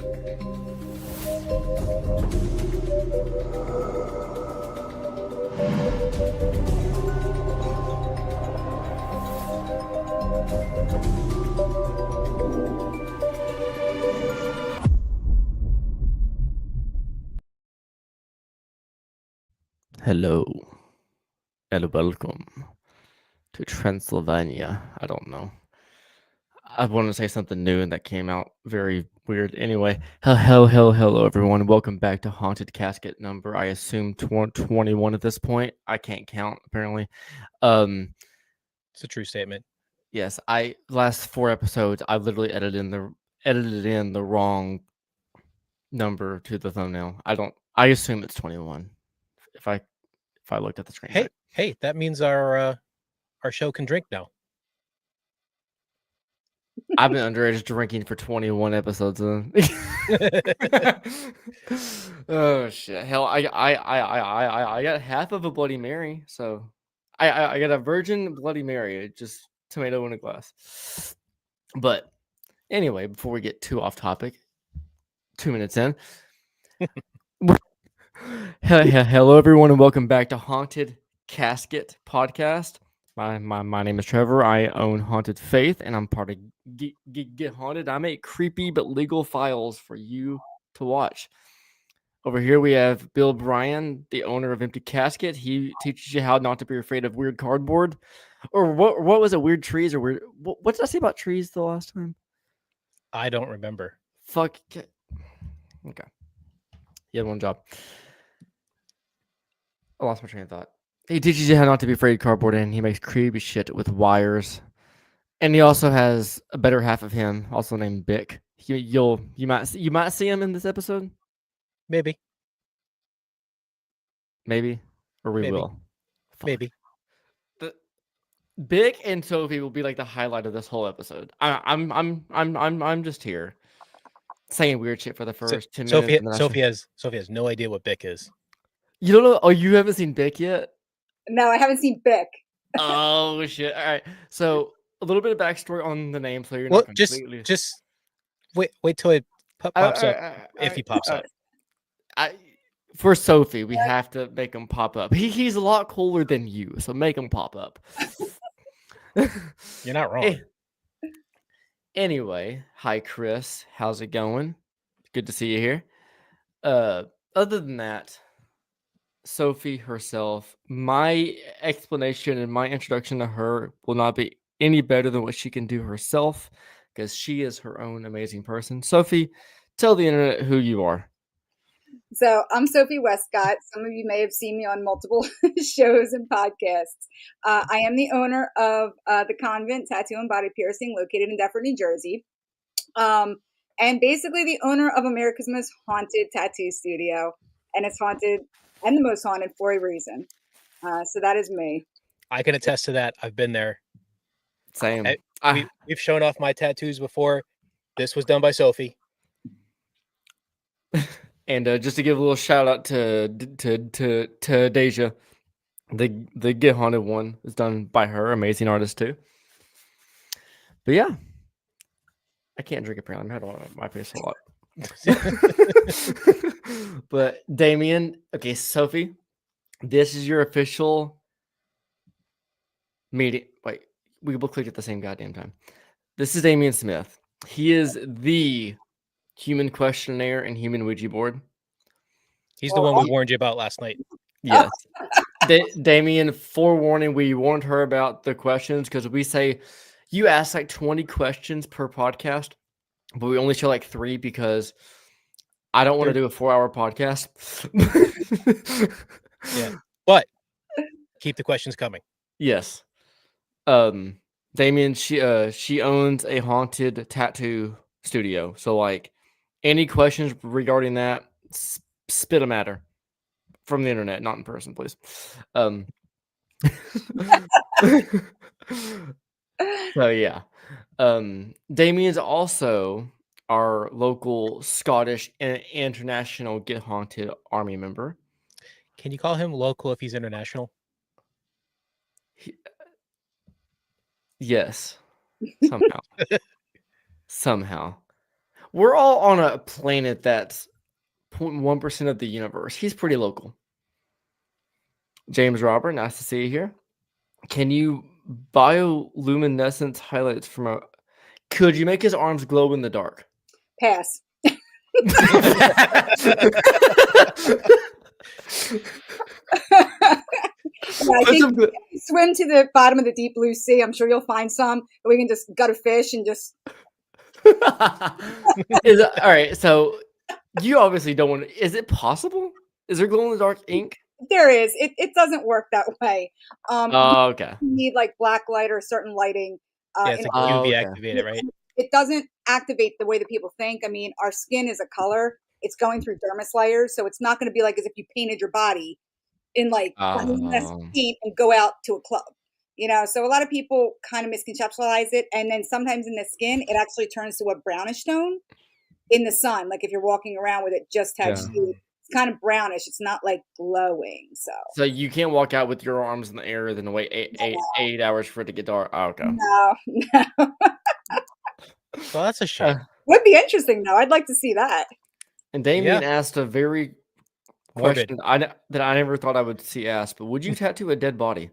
Hello and welcome to Transylvania. I don't know. I want to say something new and that came out very weird. Anyway, hello, everyone. Welcome back to Haunted Casket number, I assume 21 at this point. I can't count, apparently. It's a true statement. Yes, last 4 episodes, I literally edited in the wrong number to the thumbnail. I assume it's 21. If I looked at the screen right. Hey, that means our show can drink now. I've been underage drinking for 21 episodes. Oh shit! Hell, I got half of a Bloody Mary, so I got a virgin Bloody Mary, just tomato in a glass. But anyway, before we get too off topic, 2 minutes in. Hello, everyone, and welcome back to Haunted Casket Podcast. My name is Trevor. I own Haunted Faith, and I'm part of Get Haunted. I make creepy but legal files for you to watch. Over here we have Bill Bryan, the owner of Empty Casket. He teaches you how not to be afraid of weird cardboard. Or what was it? Weird trees or weird... What did I say about trees the last time? I don't remember. Fuck. Okay. You had one job. I lost my train of thought. He teaches you how not to be afraid of cardboard, and he makes creepy shit with wires. And he also has a better half of him, also named Bick. You might see him in this episode. Maybe, or we Maybe. will. Fuck. Maybe. Bick and Sophie will be like the highlight of this whole episode. I'm just here saying weird shit for the first 2 minutes. Sophie has no idea what Bick is. You don't know? Oh, you haven't seen Bick yet? No, I haven't seen Bick. Oh shit! All right, so a little bit of backstory on the name, so you're not completely. Just wait till it pops up. If he pops up, for Sophie, we have to make him pop up. He's a lot cooler than you, so make him pop up. You're not wrong. Anyway, hi Chris, how's it going? Good to see you here. Other than that, Sophie herself, my explanation and my introduction to her will not be any better than what she can do herself, because she is her own amazing person. Sophie, tell the internet who you are. So I'm Sophie Westcott. Some of you may have seen me on multiple shows and podcasts. I am the owner of the Convent Tattoo and Body Piercing located in Deptford, New Jersey. And basically the owner of America's most haunted tattoo studio. And it's haunted and the most haunted for a reason. So that is me. I can attest to that. I've been there. Same. We've shown off my tattoos before. This was done by Sophie. And just to give a little shout out to Deja, the Get Haunted one is done by her, amazing artist too. But yeah, I can't drink apparently. I'm having my face a lot. But Damien, okay, Sophie, this is your official meeting. Wait, we both clicked at the same goddamn time. This is Damien Smith. He is the human questionnaire and human Ouija board. He's the one we warned you about last night. Yes. Damien, forewarning, we warned her about the questions because we say you ask like 20 questions per podcast, but we only show like 3 because I don't want to do a 4-hour podcast. Yeah, but keep the questions coming. Yes. Damien, she owns a haunted tattoo studio. So like any questions regarding that, spit them at her from the internet, not in person, please. So yeah. Damien's also our local Scottish and international Get Haunted Army member. Can you call him local if he's international? Yes. Somehow. We're all on a planet that's 0.1% of the universe. He's pretty local. James Robert, nice to see you here. Can you bioluminescence highlights from a? Could you make his arms glow in the dark? Pass. I think if you swim to the bottom of the deep blue sea, I'm sure you'll find some. We can just gut a fish and just. All right, so you obviously don't want to. Is it possible? Is there glow in the dark ink? There is. It doesn't work that way. Okay. You need like black light or certain lighting. Yeah, it's like UV activated, right? It doesn't activate the way that people think. I mean, our skin is a color. It's going through dermis layers, so it's not going to be like as if you painted your body in like paint and go out to a club. So a lot of people kind of misconceptualize it, and then sometimes in the skin, it actually turns to a brownish tone in the sun. Like if you're walking around with it just tattooed, it's kind of brownish. It's not like glowing. So you can't walk out with your arms in the air, then wait eight hours for it to get dark. Oh, okay. No. Well, that's a shame. Would be interesting though. I'd like to see that. And Damien asked a very question that I never thought I would see asked, but would you tattoo a dead body?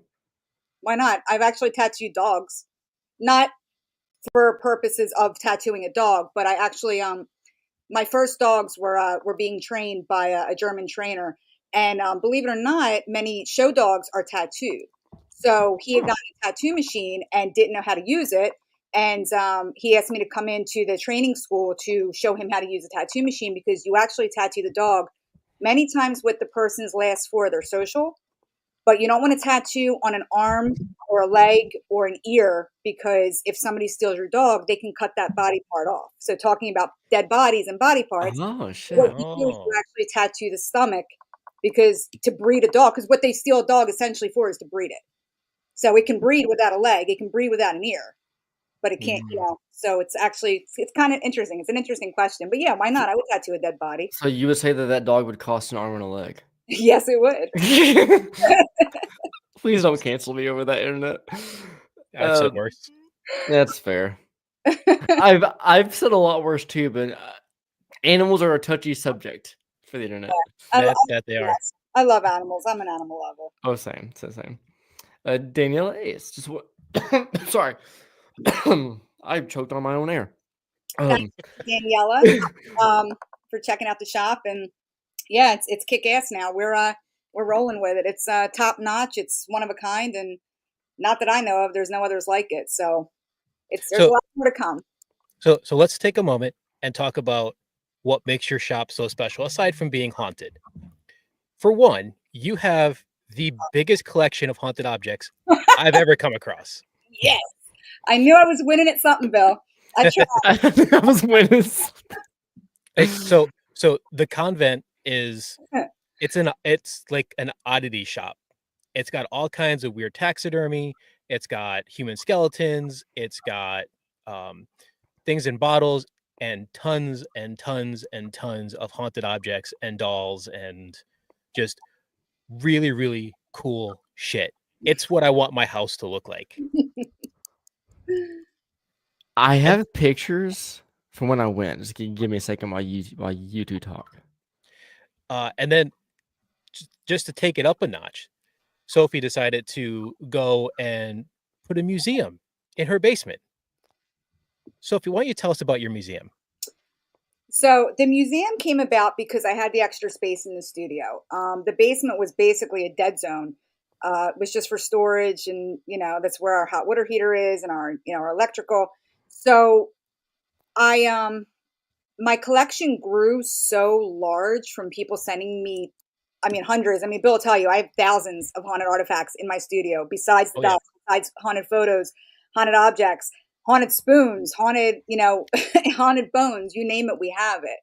Why not? I've actually tattooed dogs, not for purposes of tattooing a dog, but I actually my first dogs were being trained by a German trainer, and believe it or not, many show dogs are tattooed. So he had gotten a tattoo machine and didn't know how to use it, and he asked me to come into the training school to show him how to use a tattoo machine, because you actually tattoo the dog many times with the person's last four of their social. But you don't want to tattoo on an arm or a leg or an ear, because if somebody steals your dog, they can cut that body part off. So talking about dead bodies and body parts, what you do is you actually tattoo the stomach, because to breed a dog, because what they steal a dog essentially for is to breed it. So it can breed without a leg, it can breed without an ear, but it can't, so it's kind of interesting. It's an interesting question, but yeah, why not? I would tattoo a dead body. So you would say that dog would cost an arm and a leg? Yes, it would. Please don't cancel me over that internet. I've said worse. That's fair. I've said a lot worse too, but animals are a touchy subject for the internet. That they are. I love animals. I'm an animal lover. Oh, same. Same. Daniela Ace, just what? Sorry, I choked on my own air. Thanks, Daniela, for checking out the shop, and yeah, it's kick ass now. We're rolling with it. It's top notch. It's one of a kind, and not that I know of, there's no others like it. So there's a lot more to come. So let's take a moment and talk about what makes your shop so special, aside from being haunted. For one, you have the biggest collection of haunted objects I've ever come across. Yes, I knew I was winning at something, Bill. I tried. I was winning. So the Convent is it's like an oddity shop. It's got all kinds of weird taxidermy. It's got human skeletons. It's got things in bottles, and tons and tons and tons of haunted objects and dolls and just really, really cool shit. It's what I want my house to look like. I have pictures from when I went. Just give me a second while you two talk. And then just to take it up a notch, Sophie decided to go and put a museum in her basement. Sophie, why don't you tell us about your museum? So the museum came about because I had the extra space in the studio. The basement was basically a dead zone. It was just for storage, and that's where our hot water heater is, and our our electrical. So my collection grew so large from people sending me, hundreds. Bill will tell you, I have thousands of haunted artifacts in my studio, besides the dolls, besides haunted photos, haunted objects, haunted spoons, haunted, haunted bones, you name it, we have it.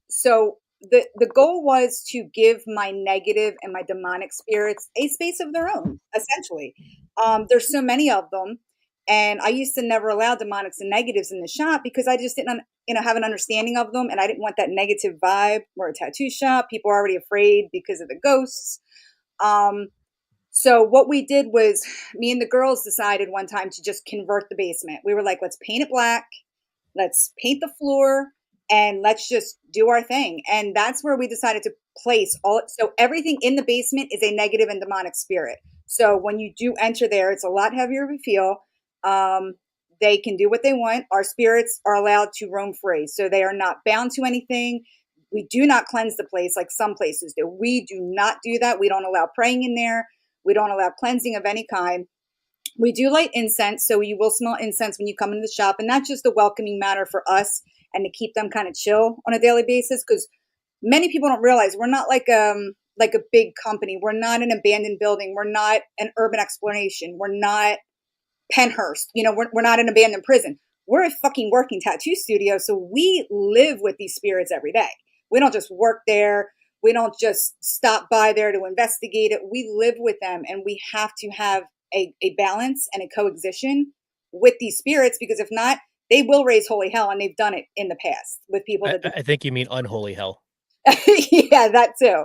So the goal was to give my negative and my demonic spirits a space of their own, essentially. There's so many of them. And I used to never allow demonics and negatives in the shop, because I just didn't, have an understanding of them. And I didn't want that negative vibe. We're a tattoo shop. People are already afraid because of the ghosts. So what we did was, me and the girls decided one time to just convert the basement. We were like, let's paint it black. let's paint the floor, and let's just do our thing. And that's where we decided to place all. So everything in the basement is a negative and demonic spirit. So when you do enter there, it's a lot heavier of a feel. They can do what they want. Our spirits are allowed to roam free, so they are not bound to anything. We do not cleanse the place like some places do. We do not do that. We don't allow praying in there. We don't allow cleansing of any kind. We do light incense, so you will smell incense when you come into the shop, and that's just a welcoming matter for us and to keep them kind of chill on a daily basis, because many people don't realize we're not like a big company. We're not an abandoned building. We're not an urban exploration. We're not Penhurst. We're not an abandoned prison. We're a fucking working tattoo studio, so we live with these spirits every day. We don't just work there. We don't just stop by there to investigate it. We live with them, and we have to have a balance and a coexistence with these spirits, because if not, they will raise holy hell, and they've done it in the past with people that I think you mean unholy hell. yeah, that too.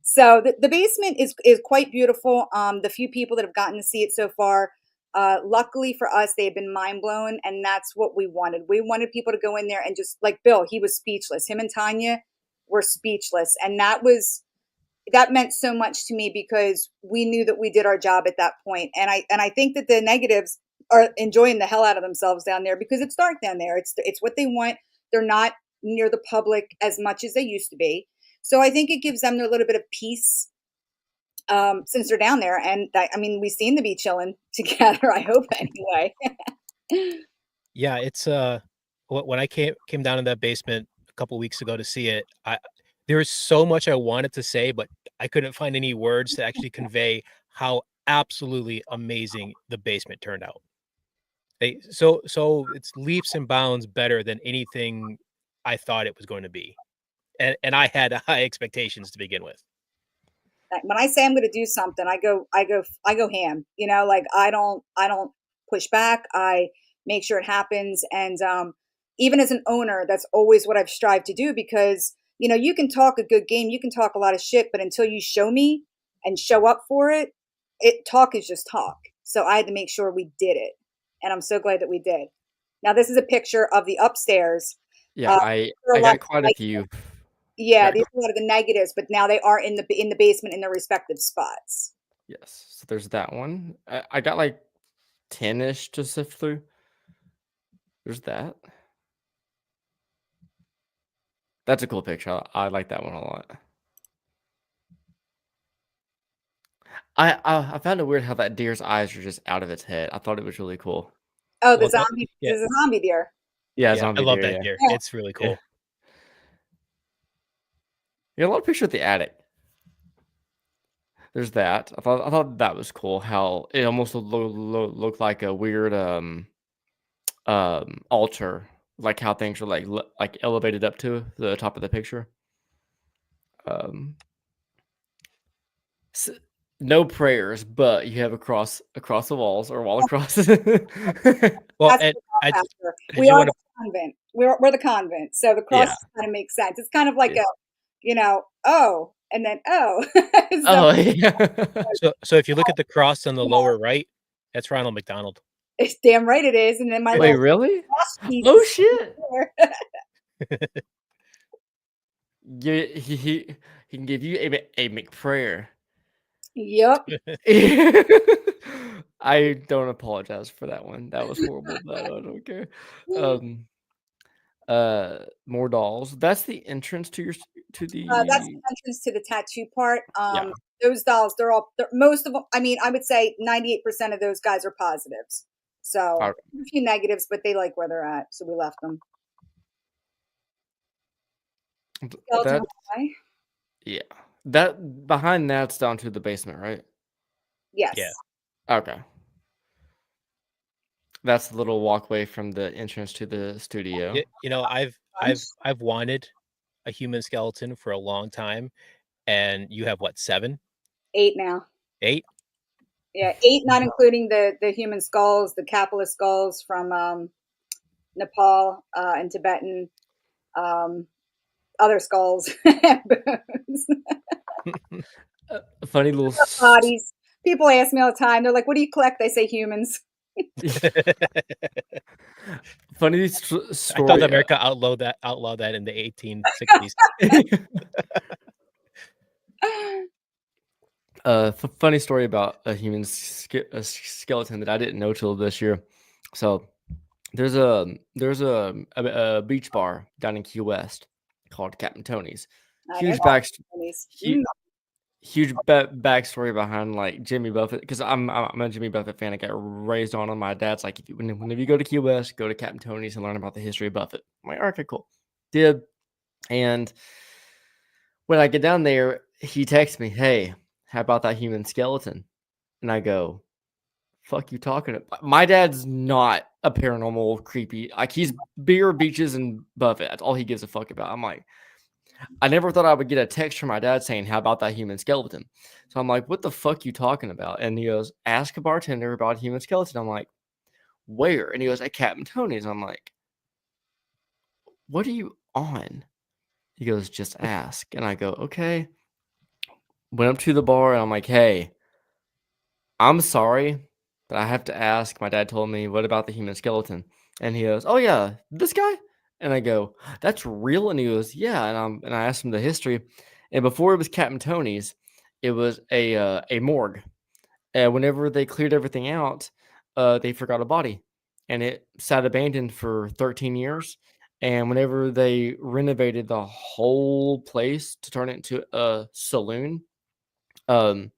So the basement is quite beautiful. The few people that have gotten to see it so far, luckily for us, they've been mind blown, and that's what we wanted. We wanted people to go in there and just, like Bill, he was speechless. Him and Tanya were speechless, and that meant so much to me, because we knew that we did our job at that point. And I think that the negatives are enjoying the hell out of themselves down there, because it's dark down there. It's what they want. They're not near the public as much as they used to be. So I think it gives them their little bit of peace, since they're down there. And we seem to be chilling together, I hope, anyway. Yeah, it's when I came down in that basement a couple weeks ago to see it, there was so much I wanted to say, but I couldn't find any words to actually convey how absolutely amazing the basement turned out. So it's leaps and bounds better than anything I thought it was going to be. And I had high expectations to begin with. When I say I'm going to do something, I go ham. Like I don't push back. I make sure it happens. And even as an owner, that's always what I've strived to do, because you can talk a good game, you can talk a lot of shit, but until you show me and show up for it, talk is just talk. So I had to make sure we did it, and I'm so glad that we did. Now this is a picture of the upstairs. Yeah, I got quite a few. Yeah, these are a lot of the negatives, but now they are in the basement in their respective spots. Yes, so there's that one. I got like 10-ish to sift through. There's that. That's a cool picture. I like that one a lot. I found it weird how that deer's eyes are just out of its head. I thought it was really cool. Oh, the zombie. There's a zombie deer. Yeah, I zombie love deer. that deer. Yeah. It's really cool. Yeah, a lot of pictures of the attic. There's that. I thought that was cool. How it almost looked like a weird altar, like how things are like elevated up to the top of the picture. No prayers, but you have across the walls or wall across. Well, we are the convent. We're the convent, so the cross kind of makes sense. It's kind of like oh, and then oh. So if you look at the cross on the lower right, that's Ronald McDonald. It's damn right it is. And then my wait, really? Oh shit! Yeah, he can give you a McPrayer. Yep. I don't apologize for that one. That was horrible, but I don't care. More dolls. That's the entrance to the that's the entrance to the tattoo part. Those dolls, most of them, I would say 98% of those guys are positives. So a few negatives, but they like where they're at, so we left them. That behind that's down to the basement, right? Yes. Yeah. Okay. That's the little walkway from the entrance to the studio. I've wanted a human skeleton for a long time, and you have what, 7? 8 now. 8? Yeah, 8, not including the human skulls, the Kapala skulls from Nepal and Tibetan, other skulls, bones. Funny little bodies. People ask me all the time. They're like, "What do you collect?" I say humans. Funny I story. thought America outlawed that in the 1860s. Funny story about a human skeleton that I didn't know till this year. So there's a beach bar down in Key West called Captain Tony's. I know Huge Tony's. huge backstory behind like Jimmy Buffett, because I'm a Jimmy Buffett fan. I got raised on him. My dad's like, whenever you go to Key West, go to Captain Tony's and learn about the history of Buffett. I'm like, okay, cool. Did. And when I get down there, he texts me, "Hey, how about that human skeleton?" And I go, "Fuck you talking about?" My dad's not a paranormal creepy. Like, he's beer, beaches, and Buffett. That's all he gives a fuck about. I'm like, I never thought I would get a text from my dad saying, "How about that human skeleton?" So I'm like, "What the fuck you talking about?" And he goes, "Ask a bartender about a human skeleton." I'm like, "Where?" And he goes, "At Captain Tony's." I'm like, "What are you on?" He goes, "Just ask." And I go, "Okay." Went up to the bar and I'm like, "Hey, I'm sorry, but I have to ask." My dad told me, "What about the human skeleton?" And he goes, "Oh yeah, this guy?" And I go, "That's real?" And he goes, "Yeah." And I asked him the history. And before it was Captain Tony's, it was a morgue. And whenever they cleared everything out, they forgot a body, and it sat abandoned for 13 years. And whenever they renovated the whole place to turn it into a saloon, um,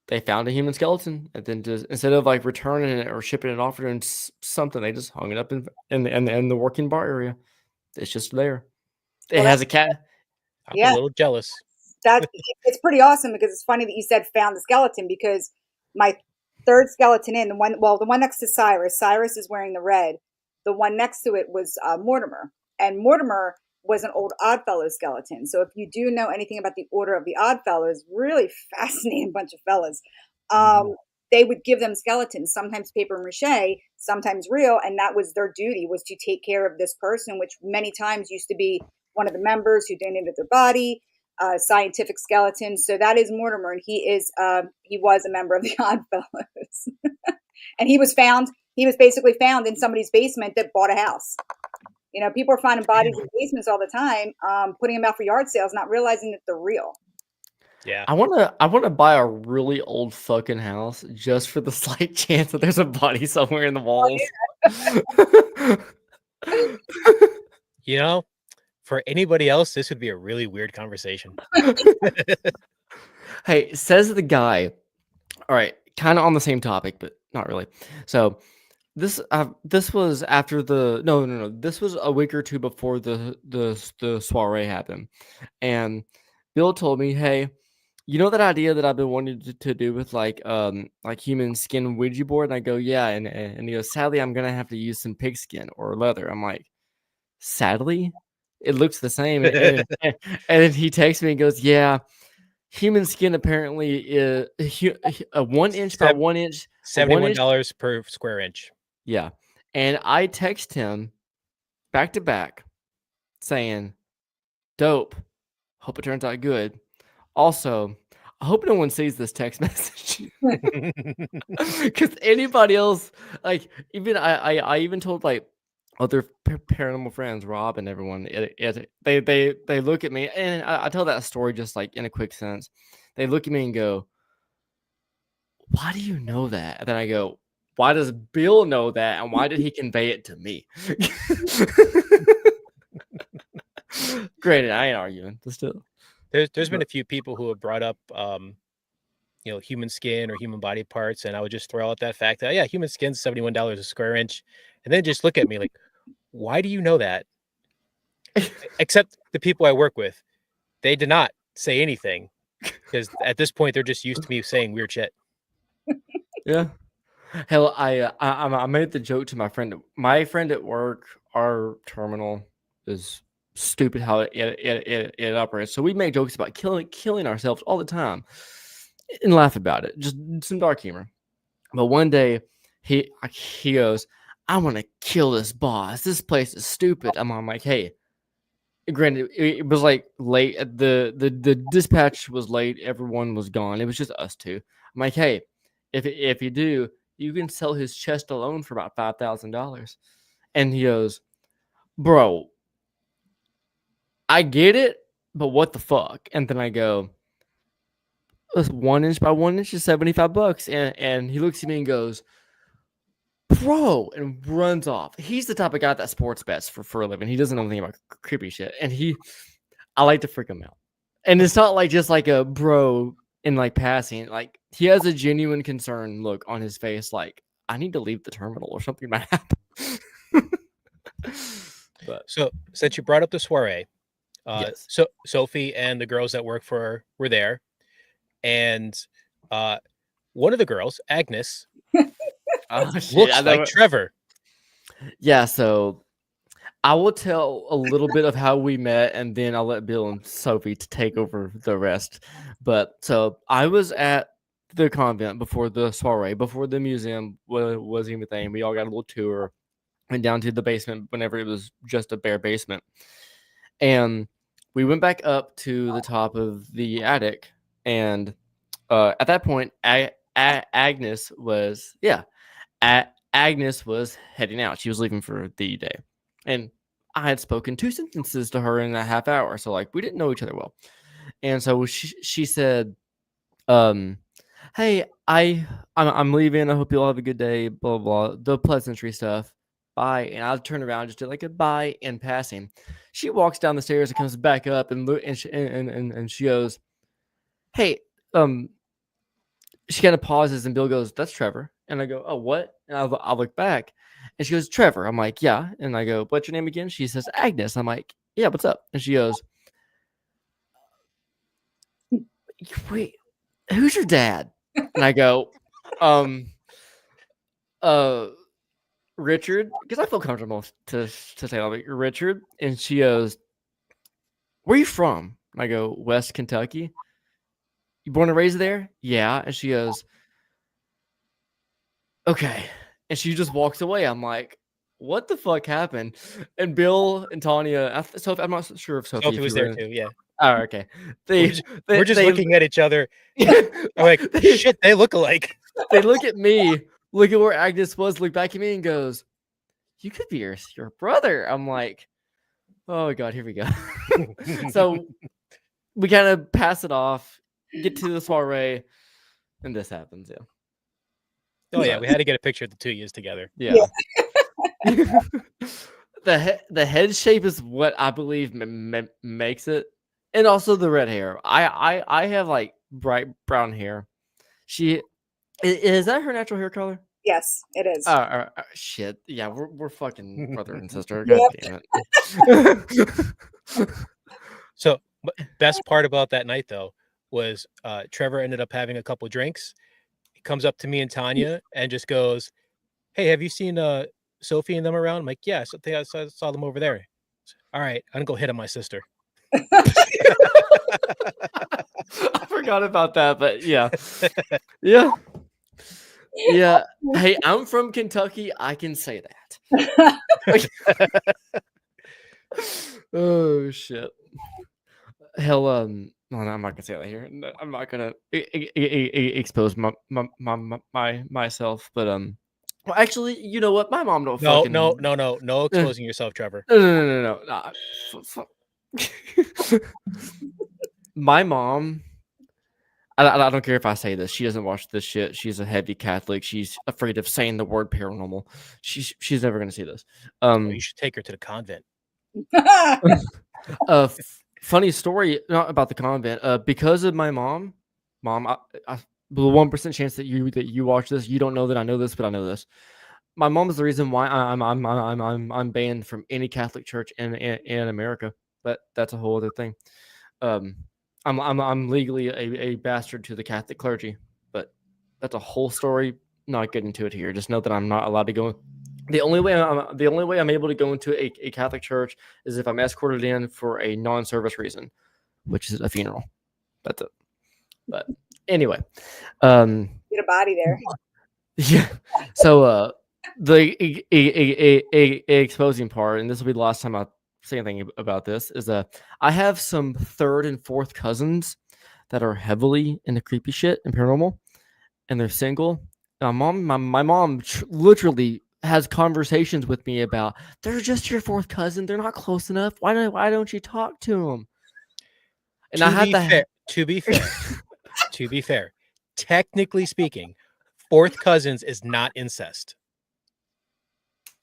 they found a human skeleton, and then just instead of like returning it or shipping it off or doing something, they just hung it up in the working bar area. It's just there. It Well, has a cat. I'm a yeah, little jealous. it's pretty awesome because it's funny that you said found the skeleton, because my third skeleton the one next to Cyrus is wearing the red. The one next to it was Mortimer, and Mortimer was an old Oddfellows skeleton. So if you do know anything about the Order of the Oddfellows, really fascinating bunch of fellas. They would give them skeletons, sometimes paper mache, sometimes real, and that was their duty, was to take care of this person, which many times used to be one of the members who donated their body, scientific skeleton. So that is Mortimer, and he was a member of the Oddfellows, and he was found. He was basically found in somebody's basement that bought a house. You know, people are finding bodies in basements all the time, putting them out for yard sales, not realizing that they're real. Yeah. I wanna buy a really old fucking house just for the slight chance that there's a body somewhere in the walls. You know, for anybody else, this would be a really weird conversation. Hey, says the guy. All right, kind of on the same topic, but not really. So this was after the no. This was a week or two before the soiree happened, and Bill told me, "Hey, you know that idea that I've been wanting to do with like human skin Ouija board?" And I go, "Yeah," and he goes, "Sadly, I'm gonna have to use some pig skin or leather." I'm like, "Sadly, it looks the same." And then he texts me and goes, "Yeah, human skin apparently is a 1 inch by Sev- 1 inch, a 1 inch." $71 per square inch. Yeah, and I text him back to back saying, "Dope. Hope it turns out good. Also, I hope no one sees this text message." Because anybody else, like, even I even told like other paranormal friends, Rob and everyone, they look at me, and I tell that story just like in a quick sentence. They look at me and go, "Why do you know that?" And then I go, "Why does Bill know that? And why did he convey it to me?" Granted, I ain't arguing, but still. There's been a few people who have brought up human skin or human body parts, and I would just throw out that fact that, yeah, human skin's $71 a square inch, and then just look at me like, why do you know that? Except the people I work with, they did not say anything, because at this point they're just used to me saying weird shit. Yeah. Hell, I made the joke to my friend. My friend at work, our terminal is stupid how it operates. So we make jokes about killing ourselves all the time and laugh about it. Just some dark humor. But one day he goes, "I want to kill this boss. This place is stupid." I'm like, "Hey." Granted, it was like late. The dispatch was late. Everyone was gone. It was just us two. I'm like, "Hey, if you do, you can sell his chest alone for about $5,000. And he goes, bro, I get it, but what the fuck? And then I go, it's 1 inch by 1 inch is $75. And he looks at me and goes, bro, and runs off. He's the type of guy that sports bets for a living. He doesn't know anything about creepy shit. And I like to freak him out. And it's not like just like a bro in like passing. Like he has a genuine concern look on his face, like I need to leave the terminal or something might happen. But So since you brought up the soiree, yes. so Sophie and the girls that work for her were there, and one of the girls, Agnes, looks like Trevor. Yeah, so I will tell a little bit of how we met, and then I'll let Bill and Sophie to take over the rest. But so I was at the convent before the soiree, before the museum was even a thing. We all got a little tour, went down to the basement whenever it was just a bare basement, and we went back up to the top of the attic. And at that point, Agnes was Agnes was heading out. She was leaving for the day, and I had spoken 2 sentences to her in a half hour, so like we didn't know each other well. And so she said, "Hey, I'm leaving. I hope you all have a good day." Blah blah, blah, the pleasantry stuff. Bye. And I turned around, just did like a bye in passing. She walks down the stairs and comes back up and she goes, "Hey, she kind of pauses and Bill goes, that's Trevor." And I go, "Oh, what?" And I look back and she goes, "Trevor." I'm like, "Yeah." And I go, "What's your name again?" She says, "Agnes." I'm like, "Yeah, what's up?" And she goes, "Wait, who's your dad?" And I go, uh, "Richard," because I feel comfortable to say, like, "Richard." And she goes, "Where are you from?" And I go, "West Kentucky." "You born and raised there?" "Yeah." And she goes, "Okay." And she just walks away. I'm like, what the fuck happened? And Bill and Tanya, Sophie, I'm not sure if Sophie was there too. Yeah. Oh, okay. We're just looking at each other. I'm like, shit, they look alike. They look at me, look at where Agnes was, look back at me and goes, "You could be your brother." I'm like, oh God, here we go. So we kind of pass it off, get to the soiree, and this happens. Yeah. Oh yeah, we had to get a picture of the 2 years together. Yeah. The head shape is what I believe makes it, and also the red hair. I have like bright brown hair. Is that her natural hair color? Yes, it is. Shit. Yeah, we're fucking brother and sister. God damn it. So best part about that night though was Trevor ended up having a couple drinks. He comes up to me and Tanya and just goes, "Hey, have you seen Sophie and them around?" I'm like, "Yeah, I saw them over there." "All right, I'm gonna go hit on my sister." I forgot about that, but yeah. Yeah. Hey, I'm from Kentucky. I can say that. Oh shit. Hell, no, I'm not gonna say that here. No, I'm not gonna expose myself. But well, actually, you know what? My mom don't fucking. No exposing yourself, Trevor. No. My mom. I don't care if I say this. She doesn't watch this shit. She's a heavy Catholic. She's afraid of saying the word paranormal. She's never gonna see this. You should take her to the convent. Funny story, not about the convent. Because of my mom, the 1% chance that you watch this, you don't know that I know this, but I know this. My mom is the reason why I'm banned from any Catholic church in America. But that's a whole other thing. I'm legally a bastard to the Catholic clergy, but that's a whole story. Not getting into it here. Just know that I'm not allowed to go. The only way I'm able to go into a Catholic church is if I'm escorted in for a non-service reason, which is a funeral. That's it. But anyway, get a body there. Yeah. So the exposing part, and this will be the last time I say anything about this, is I have some third and fourth cousins that are heavily into creepy shit and paranormal, and they're single. My mom literally has conversations with me about they're just your fourth cousin. They're not close enough. Why don't you talk to them? And I had To be fair, technically speaking, fourth cousins is not incest.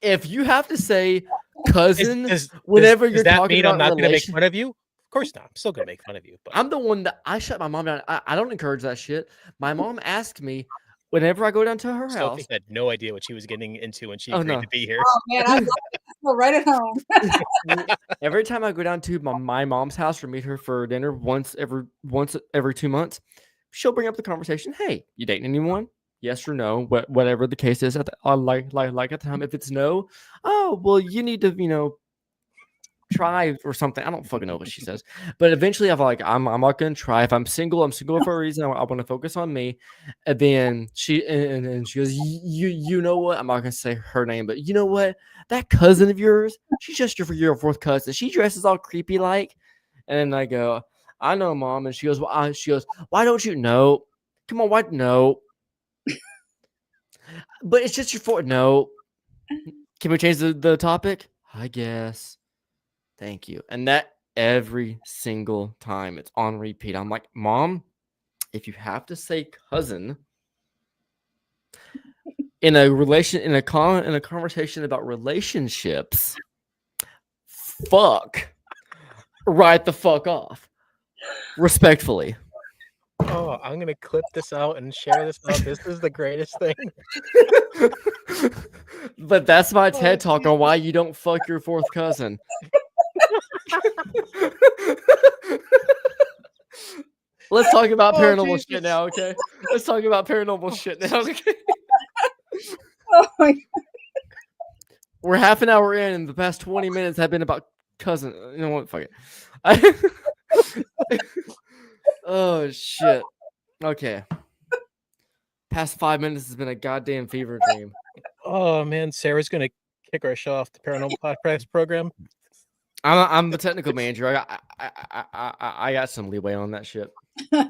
If you have to say cousin Does you're that talking mean about I'm not going to make relation, fun of you? Of course not. I'm still going to make fun of you. But I'm the one that I shut my mom down. I don't encourage that shit. My mom asked me whenever I go down to her Sophie house. had no idea what she was getting into when she Oh agreed no! to be here. Oh man, I love it. Feel right at home. Every time I go down to my mom's house or meet her for dinner once every 2 months, she'll bring up the conversation. Hey, you dating anyone? Yes or no? Whatever the case is at the, like at the time. If it's no, oh well, you need to try or something. I don't fucking know what she says, but eventually I'm not gonna try. If I'm single for a reason. I want to focus on me. And then and she goes, you know what? I'm not gonna say her name, but you know what? That cousin of yours, she's just your fourth cousin. She dresses all creepy like. And then I go, I know, mom. And she goes, why don't you know? Come on, why no? But it's just your fourth. No. Can we change the topic? I guess. Thank you. And that every single time it's on repeat. I'm like, Mom, if you have to say cousin in a conversation about relationships, fuck. Right the fuck off. Respectfully. Oh, I'm going to clip this out and share this out. This is the greatest thing. But that's my TED talk on why you don't fuck your fourth cousin. Let's talk about paranormal shit now, okay? Let's talk about paranormal shit now, okay? Oh my God. We're half an hour in, and the past 20 minutes have been about cousin. You know what? Fuck it. Oh shit. Okay. Past 5 minutes has been a goddamn fever dream. Oh man, Sarah's going to kick our show off the Paranormal Podcast program. I'm the technical manager. I got some leeway on that shit. At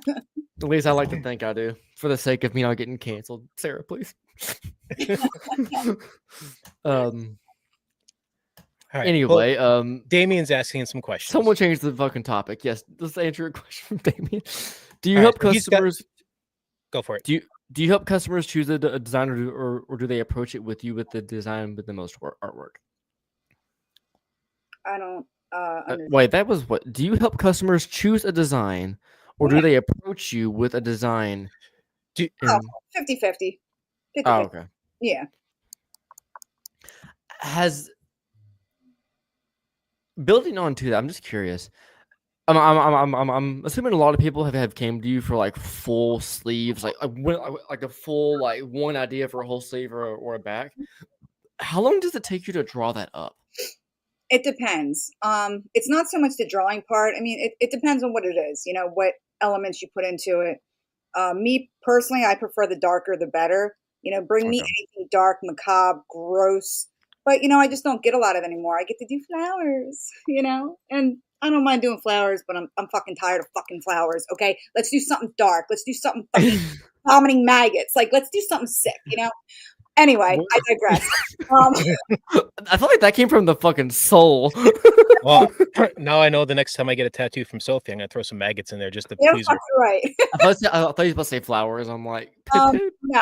least I like to think I do. For the sake of me not getting canceled. Sarah, please. Right, anyway, Damien's asking some questions. Someone changed the fucking topic. Yes, let's answer a question from Damien. Do you help customers? Go for it. Do you help customers choose a designer, or do they approach it with you with the design with the most artwork? I don't wait, that was what? Do you help customers choose a design, or do they approach you with a design? 50-50. Oh, okay. Yeah. Has building on to that, I'm just curious. I'm assuming a lot of people have came to you for like full sleeves, like a full like one idea for a whole sleeve or a back. How long does it take you to draw that up? It depends. It's not so much the drawing part. I mean, it depends on what it is, you know, what elements you put into it. Me personally, I prefer the darker the better. You know, bring me anything dark, macabre, gross. But, you know, I just don't get a lot of it anymore. I get to do flowers, you know, and I don't mind doing flowers, but I'm fucking tired of fucking flowers. Okay, let's do something dark. Let's do something fucking vomiting maggots. Like, let's do something sick, you know. Anyway, I digress. I feel like that came from the fucking soul. Well, now I know the next time I get a tattoo from Sophie, I'm gonna throw some maggots in there just to please her. Right. I thought you were supposed to say flowers. I'm like, no,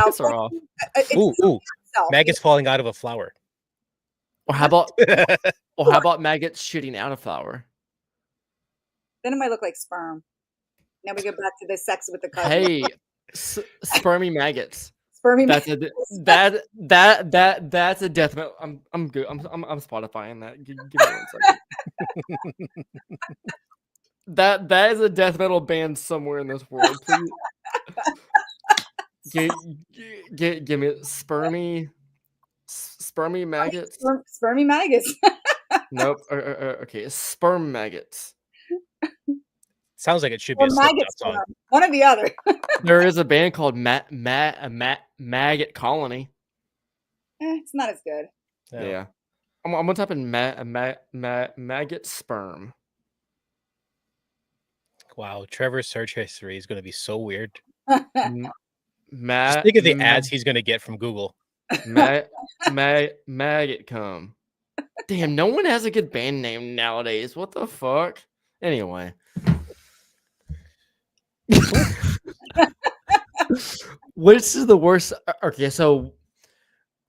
piss her off. Ooh, maggots falling out of a flower. Or how about maggots shitting out a flower? Then it might look like sperm. Now we go back to the sex with the cousin. Hey, spermy maggots. Spermy that's maggots. That's a death metal. I'm good. I'm Spotifying that. Give me 1 second. that is a death metal band somewhere in this world. Please. Give me spermy maggots. Spermy maggots. Nope. Okay, sperm maggots. Sounds like it should be a maggot song. One or the other. There is a band called Maggot Colony. It's not as good. Yeah. I'm gonna type in maggot sperm. Wow, Trevor's search history is gonna be so weird. Just think of the ads he's going to get from Google. Maggot come. Damn, no one has a good band name nowadays. What the fuck? Anyway. Which is the worst? Okay, so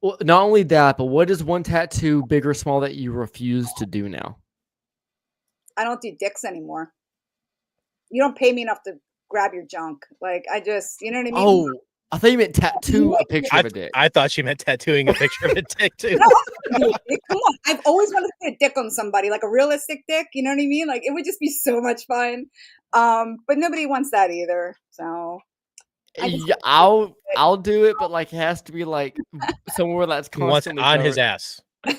not only that, but what is one tattoo, big or small, that you refuse to do now? I don't do dicks anymore. You don't pay me enough to grab your junk. Like, I just, you know what I mean? Oh, I thought you meant tattoo a picture of a dick. I thought she meant tattooing a picture of a dick too. Come on, I've always wanted to put a dick on somebody, like a realistic dick. You know what I mean? Like, it would just be so much fun. But nobody wants that either. So yeah, I'll do it, but like it has to be like somewhere that's constantly on his ass. You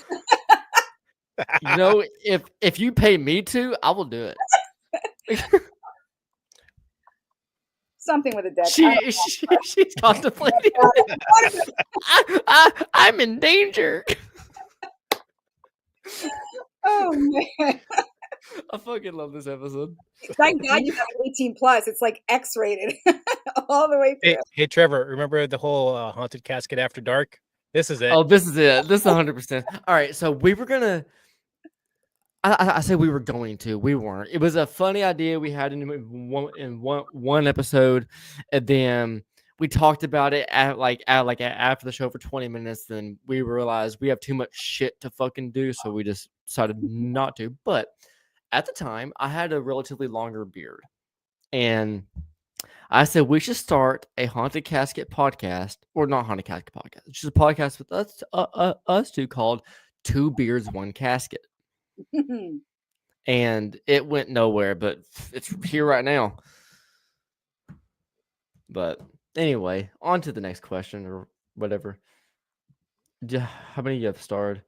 know, if you pay me to, I will do it. Something with a dick. She's contemplating. I'm in danger. Oh man. I fucking love this episode. Thank God you have 18 plus. It's like X-rated all the way through. Hey, Trevor, remember the whole Haunted Casket After Dark? This is it. Oh, this is it. This is 100%. All right, so we were gonna. I said we were going to. We weren't. It was a funny idea we had in one episode, and then we talked about it after the show for 20 minutes. Then we realized we have too much shit to fucking do, so we just decided not to. But at the time, I had a relatively longer beard, and I said we should start a haunted casket podcast, or not haunted casket podcast, just a podcast with us two called Two Beards, One Casket. And it went nowhere, but it's here right now. But anyway, on to the next question or whatever. How many you have starred?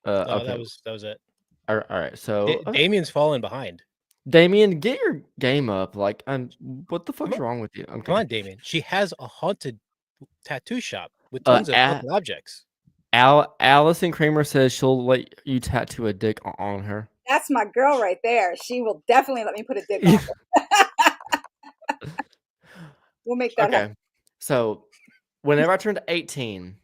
Okay. That was it. All right. So Damien's falling behind. Damien, get your game up. Like, what the fuck's wrong with you? Come on, Damien. She has a haunted tattoo shop with tons of haunted objects. Allison Kramer says she'll let you tattoo a dick on her. That's my girl right there. She will definitely let me put a dick on her. We'll make that happen. So whenever I turned 18,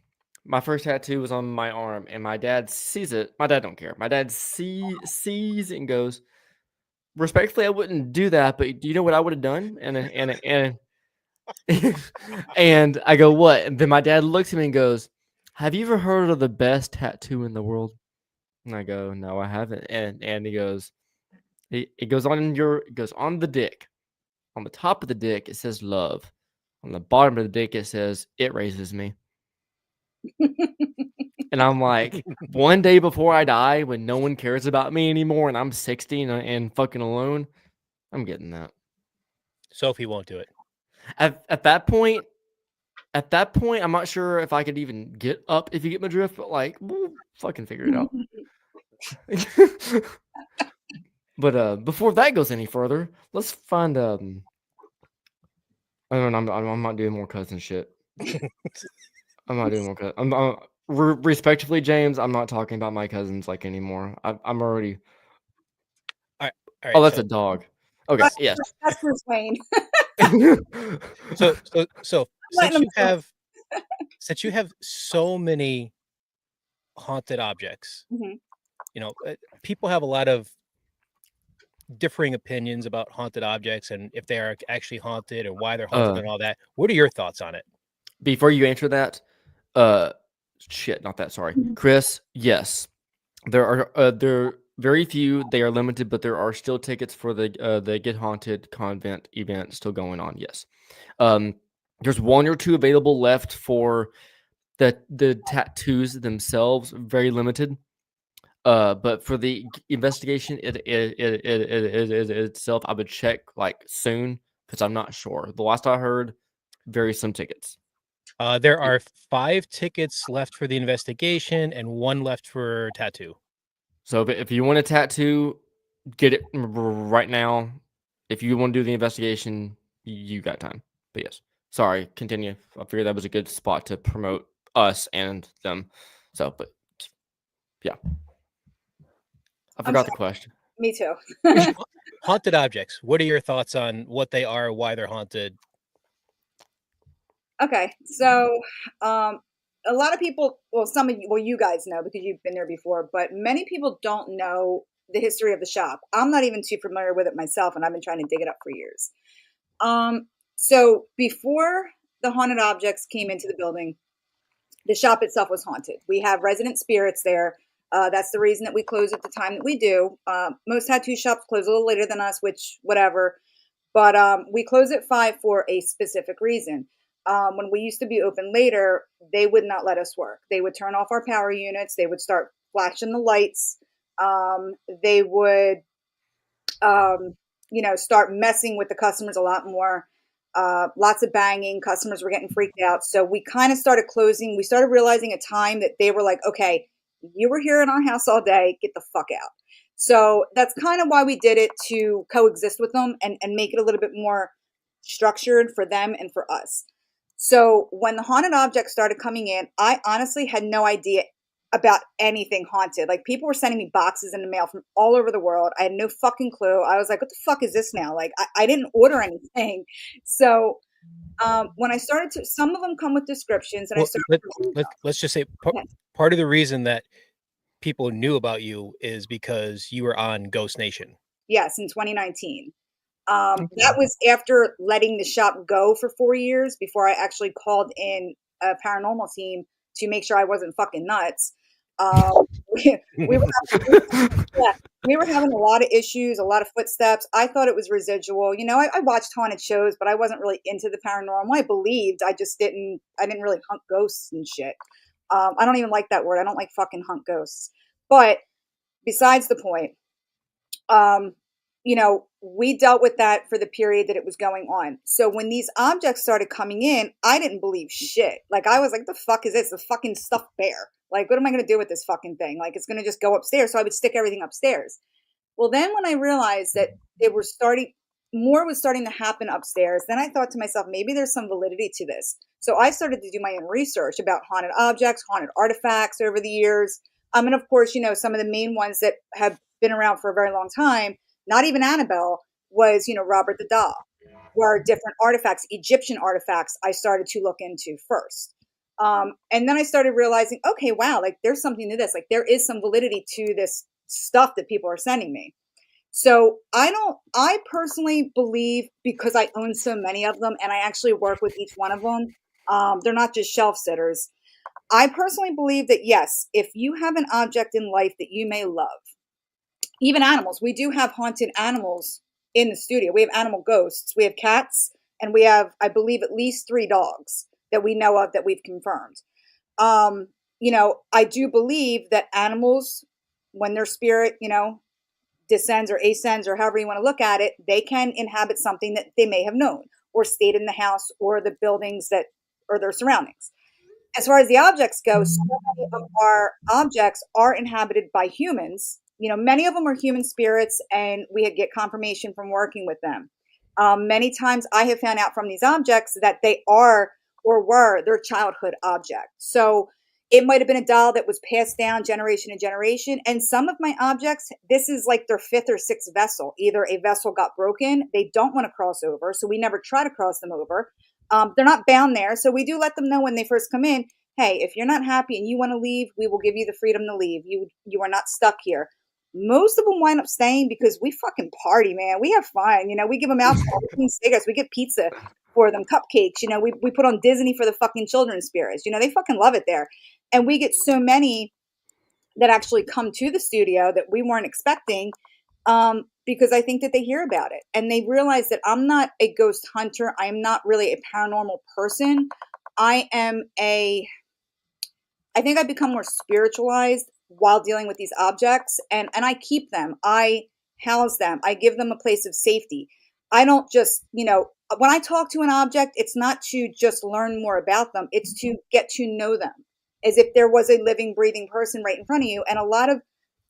my first tattoo was on my arm, and my dad sees it. My dad don't care. My dad sees it and goes, respectfully, I wouldn't do that, but do you know what I would have done? And and I go, what? And then my dad looks at me and goes, have you ever heard of the best tattoo in the world? And I go, no, I haven't. And he goes, it goes on the dick. On the top of the dick, it says love. On the bottom of the dick, it says it raises me. And I'm like, one day before I die, when no one cares about me anymore, and I'm 60 and fucking alone, I'm getting that. Sophie won't do it. At that point, I'm not sure if I could even get up, if you get my drift, but like, we'll fucking figure it out. But before that goes any further, let's find I don't know, I'm not doing more cousin shit. I'm not doing more cousin. Respectively, James, I'm not talking about my cousins like anymore. I'm already. All right. Oh, that's a dog. Okay, yes. That's Bruce Wayne. So since you have so many haunted objects, you know, people have a lot of differing opinions about haunted objects and if they are actually haunted and why they're haunted and all that. What are your thoughts on it? Before you answer that, sorry, Chris. Yes, there are very few. They are limited, but there are still tickets for the Get Haunted Convent event still going on. Yes, there's one or two available left for the tattoos themselves. Very limited. But for the investigation itself, I would check like soon because I'm not sure. The last I heard, very slim tickets. There are 5 tickets left for the investigation and 1 left for tattoo. So if you want a tattoo, get it right now. If you want to do the investigation, you got time. But yes, sorry, continue. I figured that was a good spot to promote us and them. So, but yeah. I forgot the question. Me too. Haunted objects. What are your thoughts on what they are, why they're haunted? Okay, so a lot of people, well, some of you, well, you guys know because you've been there before, but many people don't know the history of the shop. I'm not even too familiar with it myself, and I've been trying to dig it up for years. So before the haunted objects came into the building, the shop itself was haunted. We have resident spirits there. That's the reason that we close at the time that we do. Most tattoo shops close a little later than us, which whatever. But we close at 5 for a specific reason. When we used to be open later, they would not let us work. They would turn off our power units. They would start flashing the lights. They would, um, start messing with the customers a lot more. Lots of banging. Customers were getting freaked out. So we kind of started closing. We started realizing a time that they were like, okay, you were here in our house all day. Get the fuck out. So that's kind of why we did it, to coexist with them and make it a little bit more structured for them and for us. So when the haunted objects started coming in, I honestly had no idea about anything haunted. Like, people were sending me boxes in the mail from all over the world. I had no fucking clue. I was like, what the fuck is this now? Like, I didn't order anything. So when I started to, some of them come with descriptions, and Well, I started. let's just say part of the reason that people knew about you is because you were on Ghost Nation. Yes, in 2019. Okay. That was after letting the shop go for 4 years before I actually called in a paranormal team to make sure I wasn't fucking nuts. We, we were yeah, we were having a lot of issues, a lot of footsteps. I thought it was residual. I watched haunted shows, but I wasn't really into the paranormal. I believed, I didn't really hunt ghosts and shit. I don't even like that word. I don't like fucking hunt ghosts. But besides the point, um, we dealt with that for the period that it was going on. So when these objects started coming in, I didn't believe shit. Like, I was like, the fuck is this? The fucking stuffed bear. Like, what am I going to do with this fucking thing? Like, it's going to just go upstairs. So I would stick everything upstairs. Well, then when I realized that more was starting to happen upstairs, then I thought to myself, maybe there's some validity to this. So I started to do my own research about haunted objects, haunted artifacts over the years. And of course, some of the main ones that have been around for a very long time, not even Annabelle, was, Robert the Doll, were different artifacts, Egyptian artifacts I started to look into first. And then I started realizing, okay, wow, like, there's something to this. Like, there is some validity to this stuff that people are sending me. So I personally believe, because I own so many of them and I actually work with each one of them, they're not just shelf sitters. I personally believe that, yes, if you have an object in life that you may love, even animals, we do have haunted animals in the studio. We have animal ghosts, we have cats, and we have, I believe, at least 3 dogs that we know of that we've confirmed. I do believe that animals, when their spirit, descends or ascends, or however you want to look at it, they can inhabit something that they may have known or stayed in the house or the buildings that, or their surroundings. As far as the objects go, so many of our objects are inhabited by humans. Many of them are human spirits, and we get confirmation from working with them. Many times I have found out from these objects that they are or were their childhood object. So it might have been a doll that was passed down generation to generation. And some of my objects, this is like their 5th or 6th vessel. Either a vessel got broken, they don't want to cross over, so we never try to cross them over. They're not bound there, so we do let them know when they first come in, hey, if you're not happy and you want to leave, we will give you the freedom to leave. You are not stuck here. Most of them wind up staying because we fucking party, man. We have fun. We give them alcohol, we give them cigarettes, we get pizza for them, cupcakes. We put on Disney for the fucking children's spirits. They fucking love it there. And we get so many that actually come to the studio that we weren't expecting, because I think that they hear about it and they realize that I'm not a ghost hunter. I'm not really a paranormal person. I think I've become more spiritualized while dealing with these objects, and I keep them. I house them. I give them a place of safety. I don't just, when I talk to an object, it's not to just learn more about them. It's to get to know them as if there was a living, breathing person right in front of you. And a lot of,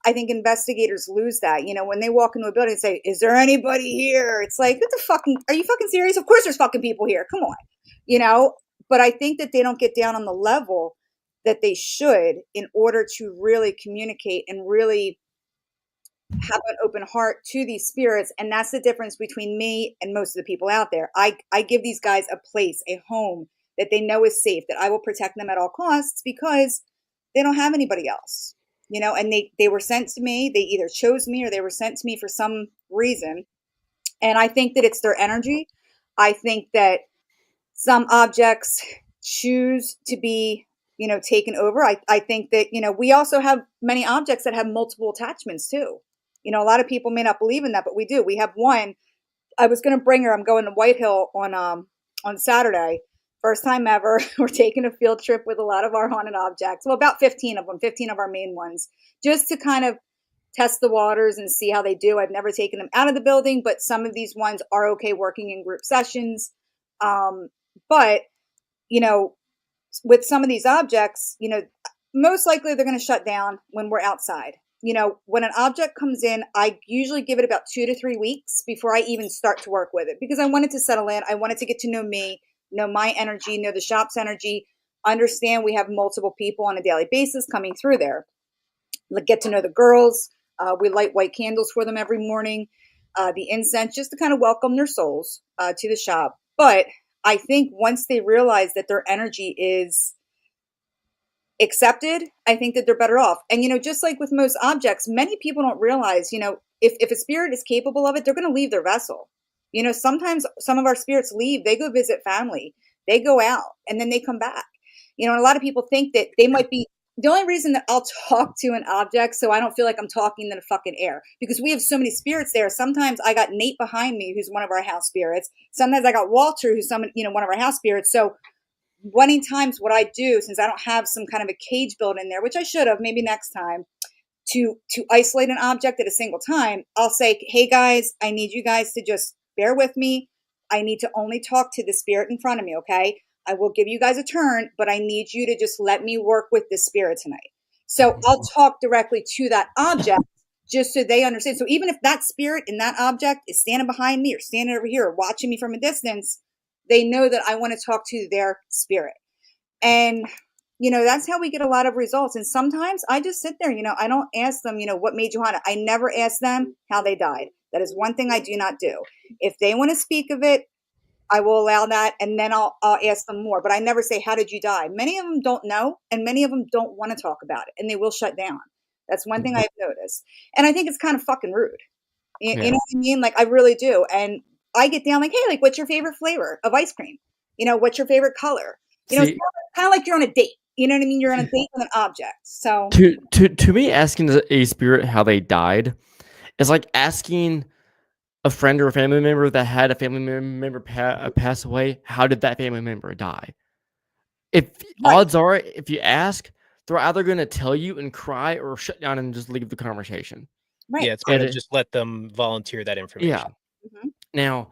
I think, investigators lose that. When they walk into a building and say, is there anybody here? It's like, what the fucking, are you fucking serious? Of course there's fucking people here. Come on. But I think that they don't get down on the level that they should in order to really communicate and really have an open heart to these spirits. And that's the difference between me and most of the people out there. I give these guys a place, a home that they know is safe, that I will protect them at all costs because they don't have anybody else, and they were sent to me. They either chose me or they were sent to me for some reason. And I think that it's their energy. I think that some objects choose to be, taken over. I think that, we also have many objects that have multiple attachments too. A lot of people may not believe in that, but we do. We have one. I was going to bring her. I'm going to White Hill on Saturday. First time ever. We're taking a field trip with a lot of our haunted objects. Well, about 15 of them, 15 of our main ones, just to kind of test the waters and see how they do. I've never taken them out of the building, but some of these ones are okay working in group sessions. But, with some of these objects, most likely they're going to shut down when we're outside. When an object comes in, I usually give it about 2 to 3 weeks before I even start to work with it because I want it to settle in. I want it to get to know me, know my energy, know the shop's energy, understand we have multiple people on a daily basis coming through there. Get to know the girls. We light white candles for them every morning. The incense, just to kind of welcome their souls to the shop. But I think once they realize that their energy is accepted, I think that they're better off. And, just like with most objects, many people don't realize, if a spirit is capable of it, they're going to leave their vessel. Sometimes some of our spirits leave, they go visit family, they go out, and then they come back. And a lot of people think that they might be the only reason that I'll talk to an object so I don't feel like I'm talking in the fucking air, because we have so many spirits there. Sometimes I got Nate behind me, who's one of our house spirits. Sometimes I got Walter, who's one of our house spirits. So many times what I do, since I don't have some kind of a cage built in there, which I should have, maybe next time, to isolate an object at a single time, I'll say, hey guys, I need you guys to just bear with me. I need to only talk to the spirit in front of me, okay? I will give you guys a turn, but I need you to just let me work with this spirit tonight. So I'll talk directly to that object just so they understand. So even if that spirit in that object is standing behind me or standing over here or watching me from a distance, they know that I want to talk to their spirit. And, that's how we get a lot of results. And sometimes I just sit there, I don't ask them, what made you haunted? I never ask them how they died. That is one thing I do not do. If they want to speak of it, I will allow that, and then I'll ask them more. But I never say, how did you die? Many of them don't know, and many of them don't want to talk about it, and they will shut down. That's one thing I've noticed. And I think it's kind of fucking rude. You know what I mean? Like, I really do. And I get down like, hey, like, what's your favorite flavor of ice cream? What's your favorite color? It's kind of like you're on a date. You know what I mean? You're on a date with an object. So to me, asking a spirit how they died is like asking a friend or a family member that had a family member pass away, how did that family member die? If odds are, if you ask, they're either going to tell you and cry or shut down and just leave the conversation. Right. Yeah, it's better to just let them volunteer that information. Yeah. Mm-hmm. Now,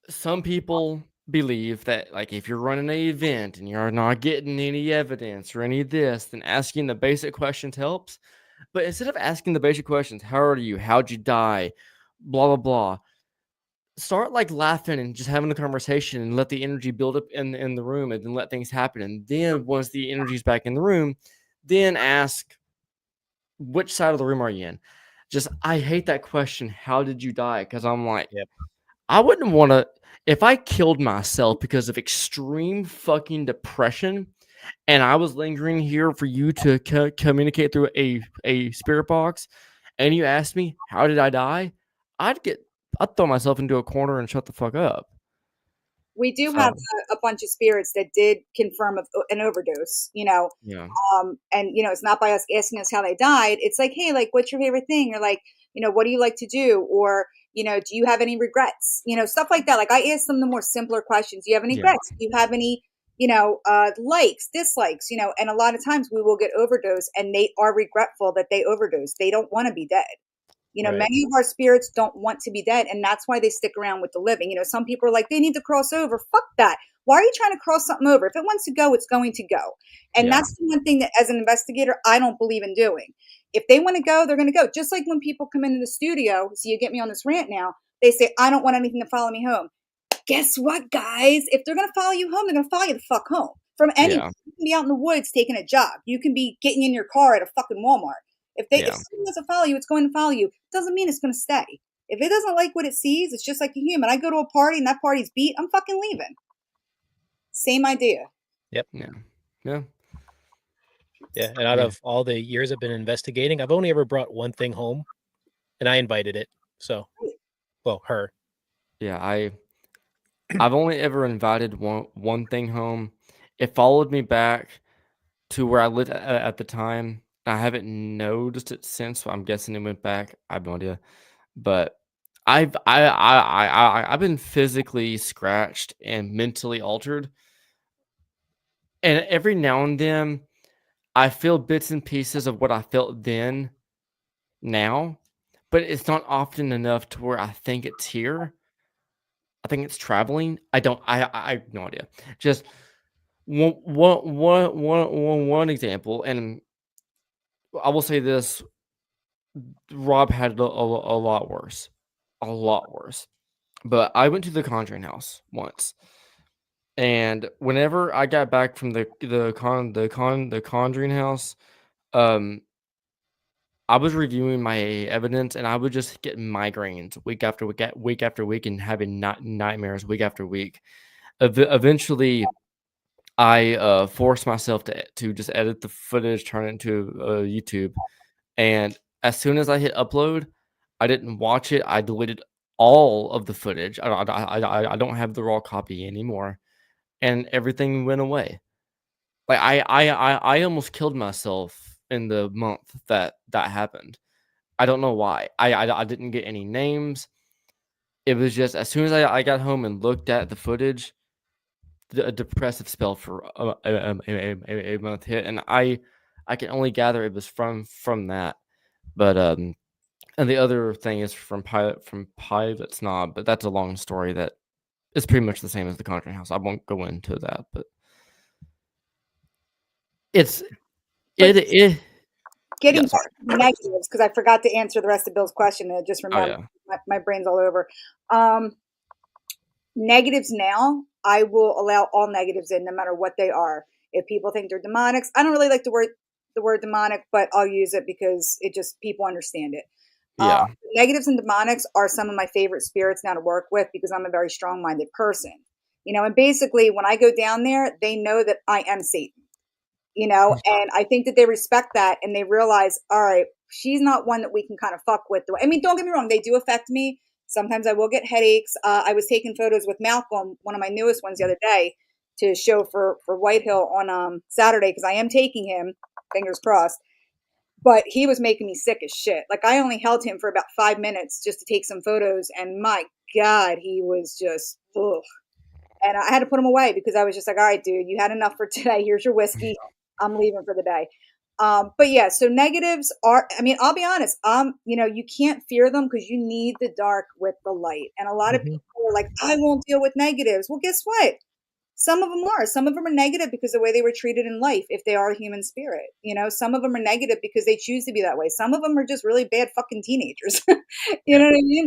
some people believe that, like, if you're running an event and you're not getting any evidence or any of this, then asking the basic questions helps. But instead of asking the basic questions, how old are you? How'd you die? Blah, blah, blah. Start like laughing and just having a conversation and let the energy build up in the room and then let things happen. And then once the energy's back in the room, then ask, which side of the room are you in? Just, I hate that question. How did you die? Because I'm like, I wouldn't want to, if I killed myself because of extreme fucking depression and I was lingering here for you to communicate through a spirit box and you asked me, how did I die? I'd throw myself into a corner and shut the fuck up. We do have a bunch of spirits that did confirm an overdose, Yeah. And, it's not by us asking us how they died. It's like, hey, like, what's your favorite thing? Or like, what do you like to do? Or, do you have any regrets? Stuff like that. Like, I ask them the more simpler questions. Do you have any regrets? Do you have any, likes, dislikes, and a lot of times we will get overdose and they are regretful that they overdosed. They don't want to be dead. Many of our spirits don't want to be dead, and that's why they stick around with the living. Some people are like, they need to cross over. Fuck that. Why are you trying to cross something over? If it wants to go, it's going to go. And that's the one thing that, as an investigator, I don't believe in doing. If they want to go, they're going to go. Just like when people come into the studio, so you get me on this rant now, they say, I don't want anything to follow me home. Guess what, guys? If they're going to follow you home, they're going to follow you the fuck home. From anywhere. You can be out in the woods taking a jog. You can be getting in your car at a fucking Walmart. If someone doesn't follow you, it's going to follow you. Doesn't mean it's going to stay. If it doesn't like what it sees, it's just like a human. I go to a party and that party's beat, I'm fucking leaving. Same idea. Yep. Yeah. Yeah. And out of all the years I've been investigating, I've only ever brought one thing home, and I invited it. So, well, her. Yeah, I've only ever invited one thing home. It followed me back to where I lived at the time. I haven't noticed it since, so I'm guessing it went back. I have no idea. But I've been physically scratched and mentally altered. And every now and then I feel bits and pieces of what I felt then now, but it's not often enough to where I think it's here. I think it's traveling. I have no idea. Just one example, and I will say this: Rob had it a lot worse, a lot worse. But I went to the Conjuring house once, and whenever I got back from the Conjuring house, um, I was reviewing my evidence, and I would just get migraines week after week after week, and having nightmares week after week. Eventually, I forced myself to just edit the footage, turn it into YouTube, and as soon as I hit upload, I didn't watch it. I deleted all of the footage. I don't have the raw copy anymore, and everything went away. Like I almost killed myself in the month that happened. I don't know why. I didn't get any names. It was just as soon as I got home and looked at the footage, a depressive spell for a month hit, and I can only gather it was from that. But and the other thing is from Pilot Snob, but that's a long story that is pretty much the same as the Conjuring House. I won't go into that, but it's But it getting yeah, back sorry. to the negatives, because I forgot to answer the rest of Bill's question, and I just Oh remembered yeah. my brain's all over. Negatives now, I will allow all negatives in, no matter what they are. If people think they're demonics, I don't really like the word demonic, but I'll use it because it just people understand it. Yeah. Negatives and demonics are some of my favorite spirits now to work with because I'm a very strong-minded person. And basically when I go down there, they know that I am Satan. And I think that they respect that and they realize, all right, she's not one that we can kind of fuck with. I mean, don't get me wrong, they do affect me. Sometimes I will get headaches. I was taking photos with Malcolm, one of my newest ones, the other day to show for Whitehill on Saturday because I am taking him, fingers crossed. But he was making me sick as shit. Like I only held him for about 5 minutes just to take some photos, and my God, he was just ugh. And I had to put him away because I was just like, all right, dude, you had enough for today. Here's your whiskey. I'm leaving for the day. But yeah, so negatives are, I mean, I'll be honest, you can't fear them because you need the dark with the light. And a lot of Mhm. people are like, I won't deal with negatives. Well, guess what? Some of them are. Some of them are negative because the way they were treated in life, if they are a human spirit. Some of them are negative because they choose to be that way. Some of them are just really bad fucking teenagers. You Yeah. know what I mean?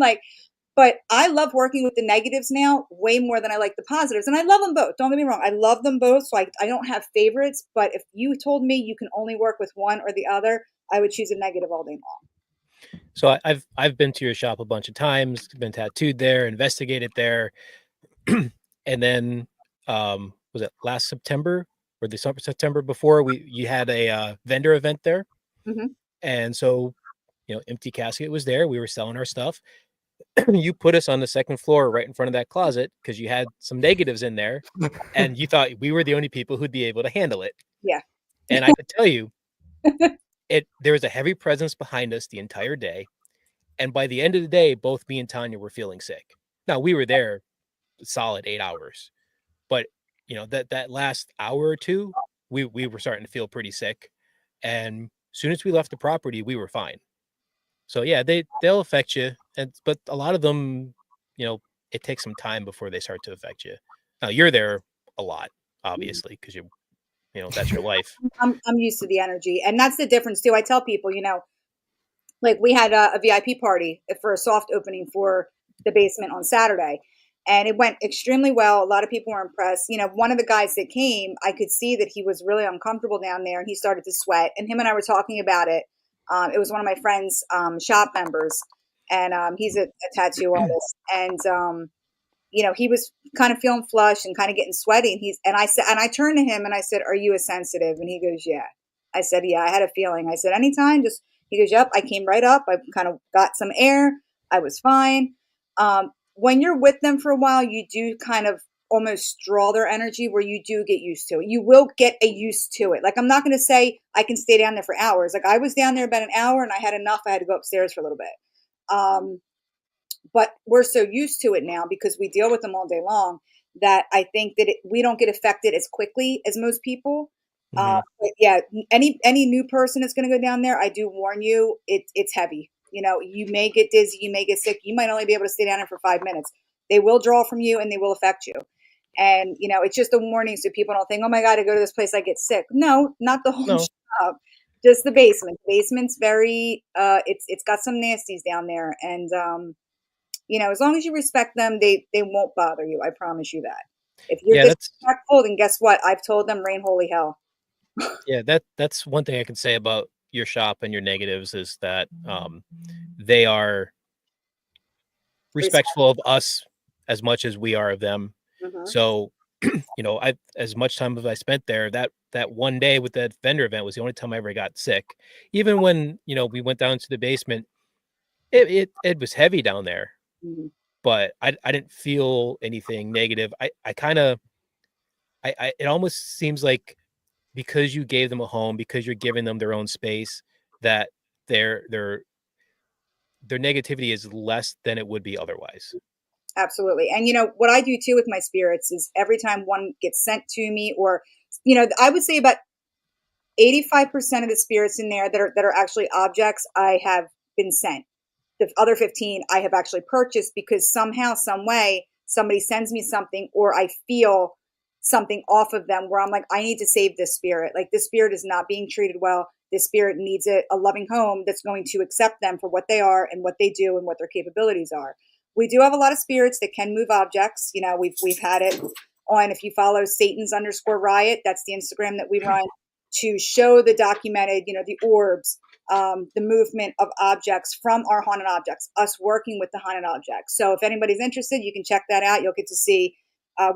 But I love working with the negatives now way more than I like the positives. And I love them both. Don't get me wrong. I love them both. So I don't have favorites. But if you told me you can only work with one or the other, I would choose a negative all day long. So I've been to your shop a bunch of times, been tattooed there, investigated there, and then was it last September or the September before you had a vendor event there, Hmm. and so Empty Casket was there. We were selling our stuff. You put us on the second floor right in front of that closet because you had some negatives in there, and you thought we were the only people who'd be able to handle it. Yeah. And I could tell you, there was a heavy presence behind us the entire day. And by the end of the day, both me and Tanya were feeling sick. Now we were there a solid 8 hours, but that last hour or two, we were starting to feel pretty sick. And as soon as we left the property, we were fine. So yeah, they'll affect you, but a lot of them, it takes some time before they start to affect you. Now you're there a lot, obviously, because that's your life. I'm used to the energy. And that's the difference too. I tell people, like we had a VIP party for a soft opening for the basement on Saturday. And it went extremely well. A lot of people were impressed. One of the guys that came, I could see that he was really uncomfortable down there and he started to sweat. And him and I were talking about it. It was one of my friend's shop members, and he's a tattoo artist. And he was kind of feeling flushed and kind of getting sweaty. And I turned to him and I said, "Are you a sensitive?" And he goes, "Yeah." I said, "Yeah, I had a feeling." I said, "Anytime, just," he goes, "Yep." I came right up. I kind of got some air. I was fine. When you're with them for a while, you do kind of almost draw their energy where you do get used to it. You will get a used to it. Like, I'm not going to say I can stay down there for hours. Like, I was down there about an hour and I had enough. I had to go upstairs for a little bit. But we're so used to it now because we deal with them all day long that I think that we don't get affected as quickly as most people. But yeah, any new person that's going to go down there, I do warn you, it's heavy. You may get dizzy, you may get sick. You might only be able to stay down there for 5 minutes. They will draw from you and they will affect you. And it's just a warning so people don't think, "Oh my God, I go to this place, I get sick." No, not the whole No. shop, just the basement. The basement's very, it's got some nasties down there, and as long as you respect them, they won't bother you. I promise you that. If you're Yeah, that's disrespectful, then guess what? I've told them, rain holy hell. yeah, that's one thing I can say about your shop and your negatives is that they are Respect. respectful of us as much as we are of them. Mhm. So, I as much time as I spent there, that one day with that vendor event was the only time I ever got sick. Even when, we went down to the basement, it was heavy down there, Mhm. but I didn't feel anything negative. I kind of it almost seems like because you gave them a home, because you're giving them their own space, that their their their negativity is less than it would be otherwise. Absolutely. And what I do too with my spirits is every time one gets sent to me, or I would say about 85% of the spirits in there that are actually objects I have been sent. The other 15 I have actually purchased because somehow, some way, somebody sends me something or I feel something off of them where I'm like, I need to save this spirit. Like, this spirit is not being treated well. This spirit needs a loving home that's going to accept them for what they are and what they do and what their capabilities are. We do have a lot of spirits that can move objects. We've had it on, if you follow Satan's_riot, that's the Instagram that we run to show the documented, the orbs, the movement of objects from our haunted objects, us working with the haunted objects. So if anybody's interested, you can check that out. You'll get to see.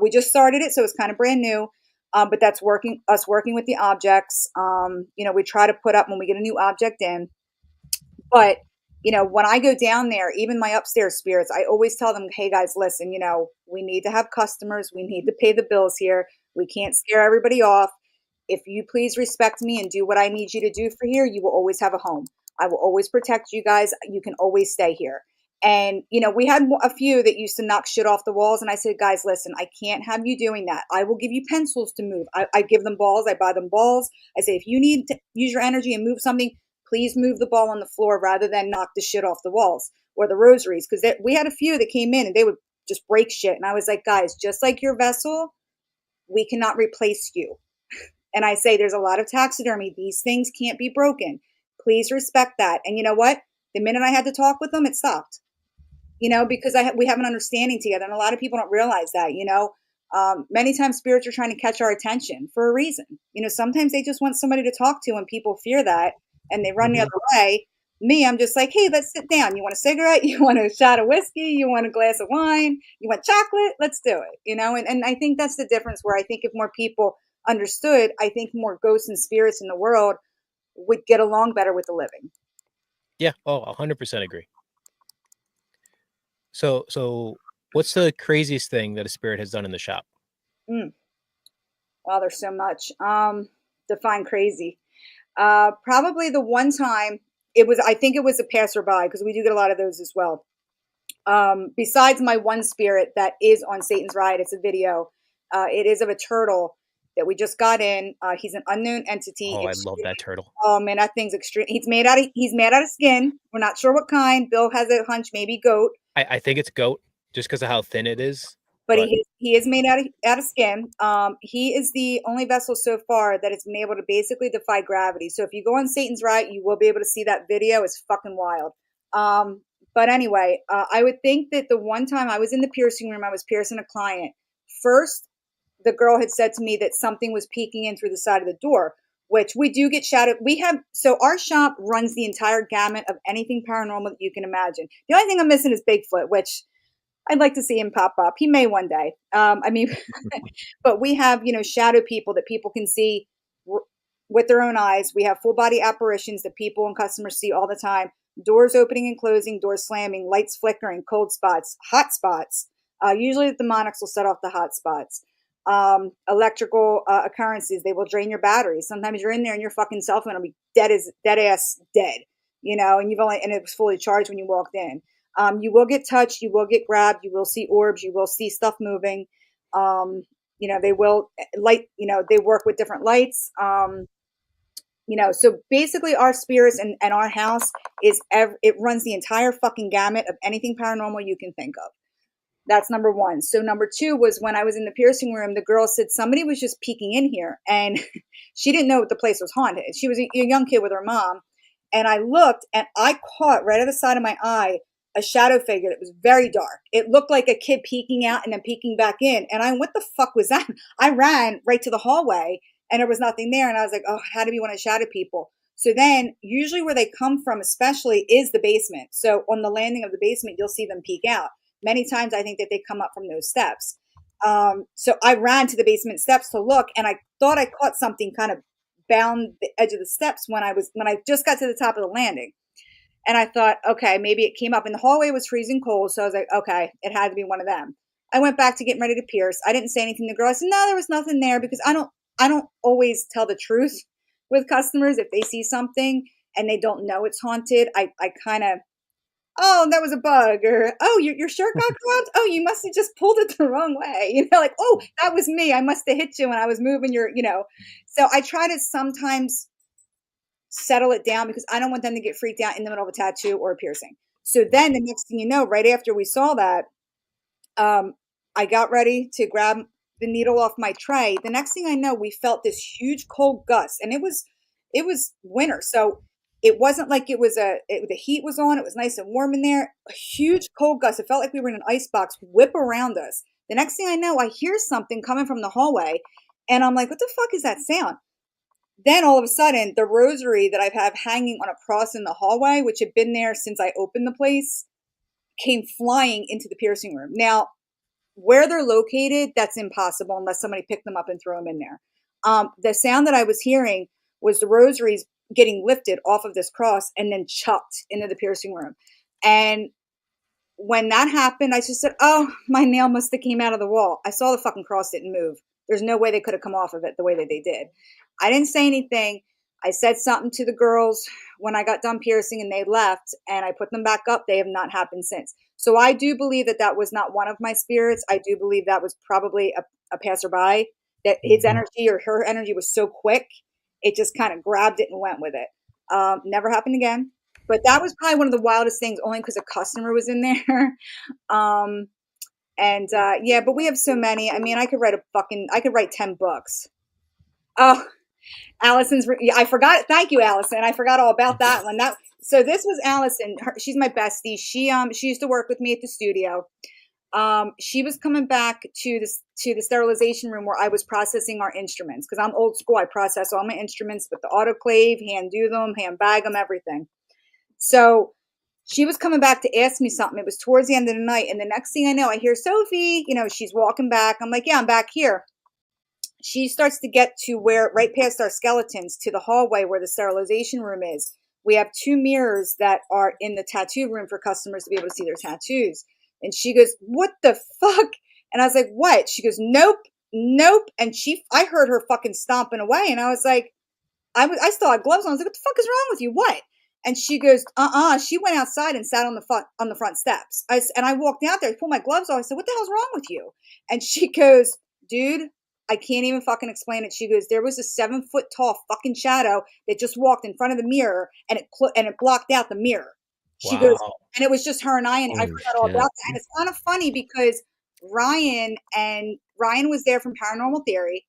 We just started it, so it's kind of brand new, but that's us working with the objects. We try to put up when we get a new object in. But when I go down there, even my upstairs spirits, I always tell them, "Hey guys, listen, we need to have customers. We need to pay the bills here. We can't scare everybody off. If you please respect me and do what I need you to do for here, you will always have a home. I will always protect you guys. You can always stay here." And, we had a few that used to knock shit off the walls. And I said, "Guys, listen, I can't have you doing that. I will give you pencils to move." I give them balls. I buy them balls. I say, if you need to use your energy and move something, please move the ball on the floor rather than knock the shit off the walls or the rosaries. Because we had a few that came in and they would just break shit. And I was like, "Guys, just like your vessel, we cannot replace you." And I say, there's a lot of taxidermy. These things can't be broken. Please respect that. And you know what? The minute I had to talk with them, it stopped. Because we have an understanding together. And a lot of people don't realize that, many times spirits are trying to catch our attention for a reason. Sometimes they just want somebody to talk to and people fear that and they run the other way. Me, I'm just like, "Hey, let's sit down. You want a cigarette? You want a shot of whiskey? You want a glass of wine? You want chocolate? Let's do it." And I think that's the difference where I think if more people understood, I think more ghosts and spirits in the world would get along better with the living. Yeah. Oh, 100% agree. So what's the craziest thing that a spirit has done in the shop? Mm. Wow, there's so much. Define crazy. Probably the one time I think it was a passerby because we do get a lot of those as well. Besides my one spirit that is on Satan's Ride, it's a video. It is of a turtle that we just got in. He's an unknown entity. Oh, I love that turtle. Oh man, that thing's extreme. He's made out of skin. We're not sure what kind. Bill has a hunch, maybe goat. I think it's goat just because of how thin it is. But But he is made out of skin. He is the only vessel so far that has been able to basically defy gravity. So if you go on Satan's Right, you will be able to see that video. It's fucking wild. But anyway, I would think that the one time I was in the piercing room, I was piercing a client. First, the girl had said to me that something was peeking in through the side of the door, which we do get shadowed. So our shop runs the entire gamut of anything paranormal that you can imagine. The only thing I'm missing is Bigfoot, which I'd like to see him pop up. He may one day. I mean, but we have, shadow people that people can see with their own eyes. We have full body apparitions that people and customers see all the time. Doors opening and closing, doors slamming, lights flickering, cold spots, hot spots. Usually the demonics will set off the hot spots. Electrical occurrences, they will drain your batteries. Sometimes you're in there and your fucking cell phone will be dead ass dead, and and it was fully charged when you walked in. You will get touched, you will get grabbed, you will see orbs, you will see stuff moving. They will they work with different lights. So basically our spirits and our house it runs the entire fucking gamut of anything paranormal you can think of. That's number one. So number two was when I was in the piercing room, the girl said somebody was just peeking in here and she didn't know the place was haunted. She was a young kid with her mom. And I looked and I caught right at the side of my eye a shadow figure that was very dark. It looked like a kid peeking out and then peeking back in. And what the fuck was that? I ran right to the hallway and there was nothing there. And I was like, oh, how do we want to shadow people? So then usually where they come from especially is the basement. So on the landing of the basement, you'll see them peek out. Many times I think that they come up from those steps. So I ran to the basement steps to look and I thought I caught something kind of bound the edge of the steps when I just got to the top of the landing. And I thought, okay, maybe it came up and the hallway was freezing cold. So I was like, okay, it had to be one of them. I went back to getting ready to pierce. I didn't say anything to the girl. I said, no, there was nothing there because I don't always tell the truth with customers. If they see something and they don't know it's haunted, I kind of, oh, that was a bug, or, oh, your shirt got grabbed. Oh, you must have just pulled it the wrong way. Like, oh, that was me. I must have hit you when I was moving So I try to sometimes settle it down because I don't want them to get freaked out in the middle of a tattoo or a piercing. So then the next thing you know, right after we saw that, I got ready to grab the needle off my tray. The next thing I know, we felt this huge cold gust and it was winter. So it wasn't like the heat was on. It was nice and warm in there. A huge cold gust. It felt like we were in an ice box whip around us. The next thing I know, I hear something coming from the hallway and I'm like, what the fuck is that sound? Then all of a sudden, the rosary that I have hanging on a cross in the hallway, which had been there since I opened the place, came flying into the piercing room. Now, where they're located, that's impossible unless somebody picked them up and threw them in there. The sound that I was hearing was the rosaries getting lifted off of this cross and then chucked into the piercing room. And when that happened, I just said, oh, my nail must have came out of the wall. I saw the fucking cross didn't move. There's no way they could have come off of it the way that they did. I didn't say anything. I said something to the girls when I got done piercing and they left and I put them back up. They have not happened since. So I do believe that was not one of my spirits. I do believe that was probably a passerby, that his energy or her energy was so quick. It just kind of grabbed it and went with it. Never happened again. But that was probably one of the wildest things, only because a customer was in there. Yeah, but we have so many. I mean, I could write 10 books. Oh, I forgot. Thank you, Allison. I forgot all about that one. So this was Allison. She's my bestie. She used to work with me at the studio. She was coming back to the sterilization room where I was processing our instruments because I'm old school. I process all my instruments with the autoclave, hand do them, hand bag them, everything. So she was coming back to ask me something. It was towards the end of the night. And the next thing I know, I hear Sophie, she's walking back. I'm like, yeah, I'm back here. She starts to get to right past our skeletons to the hallway where the sterilization room is. We have 2 mirrors that are in the tattoo room for customers to be able to see their tattoos. And she goes, what the fuck? And I was like, what? She goes, nope. And I heard her fucking stomping away. And I was like, I still had gloves on. I was like, what the fuck is wrong with you? What? And she goes, She went outside and sat on the front steps. And I walked out there, I pulled my gloves off. I said, what the hell's wrong with you? And she goes, dude, I can't even fucking explain it. She goes, there was a 7-foot tall fucking shadow that just walked in front of the mirror and it blocked out the mirror. She goes, and it was just her and I forgot all about that. And it's kind of funny because Ryan was there from Paranormal Theory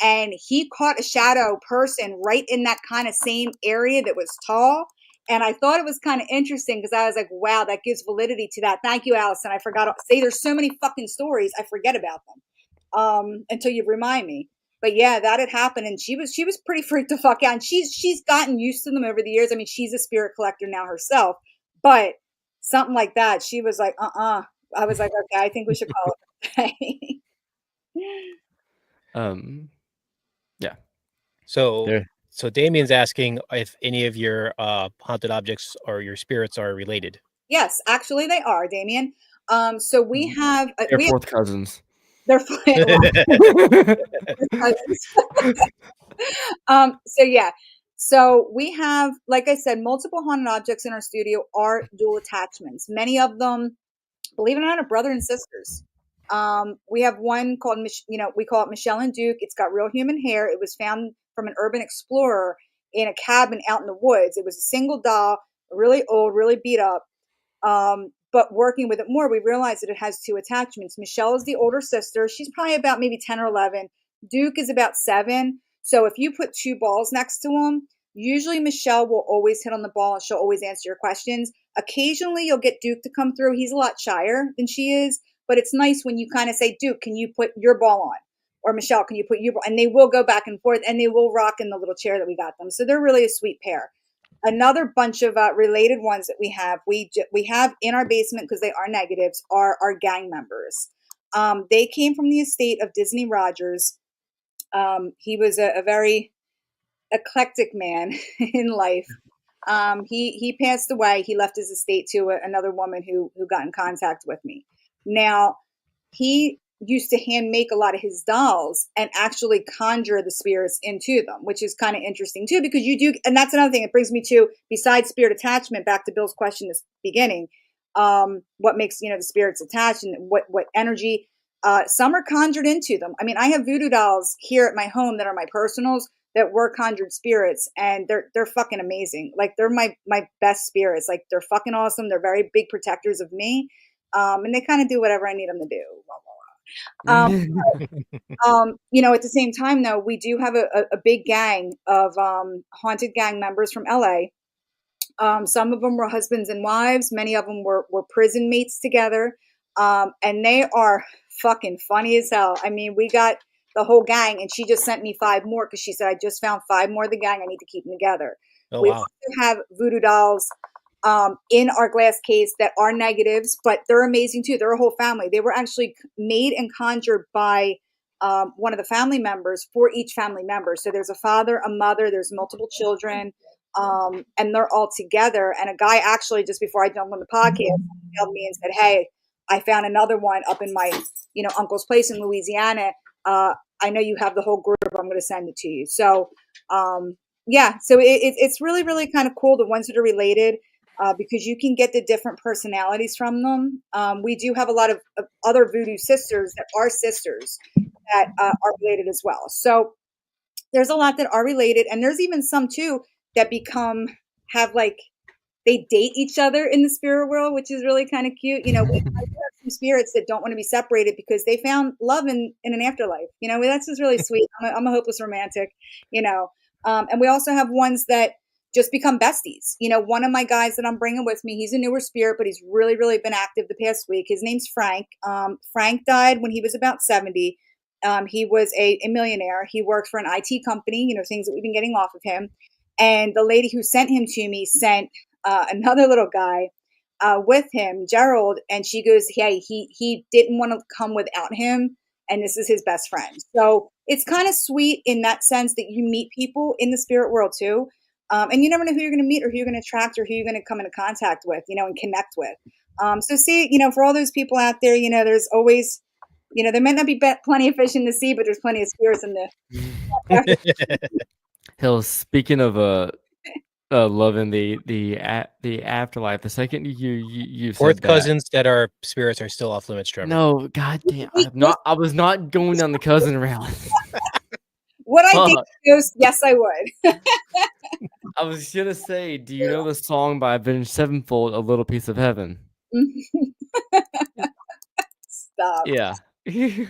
and he caught a shadow person right in that kind of same area that was tall. And I thought it was kind of interesting because I was like, wow, that gives validity to that. Thank you, Allison. I forgot. There's so many fucking stories. I forget about them until you remind me. But yeah, that had happened. And she was pretty freaked the fuck out. And she's gotten used to them over the years. I mean, she's a spirit collector now herself. But something like that, she was like, I was like, okay, I think we should call it a day. Yeah. So There. so Damien's asking if any of your haunted objects or your spirits are related. Yes, actually they are, Damien. So we have They're fourth cousins. they're cousins. So yeah. So we have, like I said, multiple haunted objects in our studio are dual attachments. Many of them, believe it or not, are brother and sisters. We have one called, we call it Michelle and Duke. It's got real human hair. It was found from an urban explorer in a cabin out in the woods. It was a single doll, really old, really beat up. But working with it more, we realized that it has two attachments. Michelle is the older sister. She's probably about maybe 10 or 11. Duke is about 7. So if you put two balls next to them, usually Michelle will always hit on the ball and she'll always answer your questions. Occasionally you'll get Duke to come through. He's a lot shyer than she is, but it's nice when you kind of say, Duke, can you put your ball on? Or Michelle, can you put your ball? And they will go back and forth and they will rock in the little chair that we got them. So they're really a sweet pair. Another bunch of related ones that we have in our basement, because they are negatives, are our gang members. They came from the estate of Disney Rogers. He was a very eclectic man in life. He passed away. He left his estate to another woman who got in contact with me. Now, he used to hand make a lot of his dolls and actually conjure the spirits into them, which is kind of interesting too, because you do, and that's another thing. It brings me to, besides spirit attachment, back to Bill's question this beginning, what makes the spirits attached and what energy. Some are conjured into them. I mean, I have voodoo dolls here at my home that are my personals that were conjured spirits, and they're fucking amazing. Like they're my best spirits. Like they're fucking awesome. They're very big protectors of me, and they kind of do whatever I need them to do. At the same time, though, we do have a big gang of haunted gang members from LA. Some of them were husbands and wives. Many of them were prison mates together. And they are fucking funny as hell. I mean, we got the whole gang, and she just sent me 5 more because she said, I just found 5 more of the gang. I need to keep them together. Oh, we wow. also have voodoo dolls in our glass case that are negatives, but they're amazing too. They're a whole family. They were actually made and conjured by one of the family members for each family member. So there's a father, a mother, there's multiple children, and they're all together. And a guy actually, just before I jumped on the podcast, emailed me and said, hey, I found another one up in my, uncle's place in Louisiana. I know you have the whole group. I'm going to send it to you. So, so it's really, really kind of cool, the ones that are related. Because you can get the different personalities from them. We do have a lot of other voodoo sisters that are sisters that are related as well. So there's a lot that are related, and there's even some too that they date each other in the spirit world, which is really kind of cute. We have some spirits that don't want to be separated because they found love in an afterlife. That's just really sweet. I'm a hopeless romantic. And we also have ones that just become besties. One of my guys that I'm bringing with me, he's a newer spirit, but he's really, really been active the past week. His name's Frank. Frank died when he was about 70. He was a millionaire. He worked for an IT company, things that we've been getting off of him. And the lady who sent him to me sent another little guy with him, Gerald. And she goes, hey, he didn't want to come without him. And this is his best friend. So it's kind of sweet in that sense that you meet people in the spirit world too. And you never know who you're going to meet or who you're going to attract or who you're going to come into contact with, and connect with. So see, for all those people out there, there's always, there might not be plenty of fish in the sea, but there's plenty of spirits in the. Hell, speaking of loving the afterlife, the second you said Fourth that, cousins that are spirits are still off limits, Trevor. no, goddamn, I was not going down the cousin route. Would I date ghosts? Yes, I would. I was gonna say, do you know the song by Avenged Sevenfold, "A Little Piece of Heaven"? Stop. Yeah. Do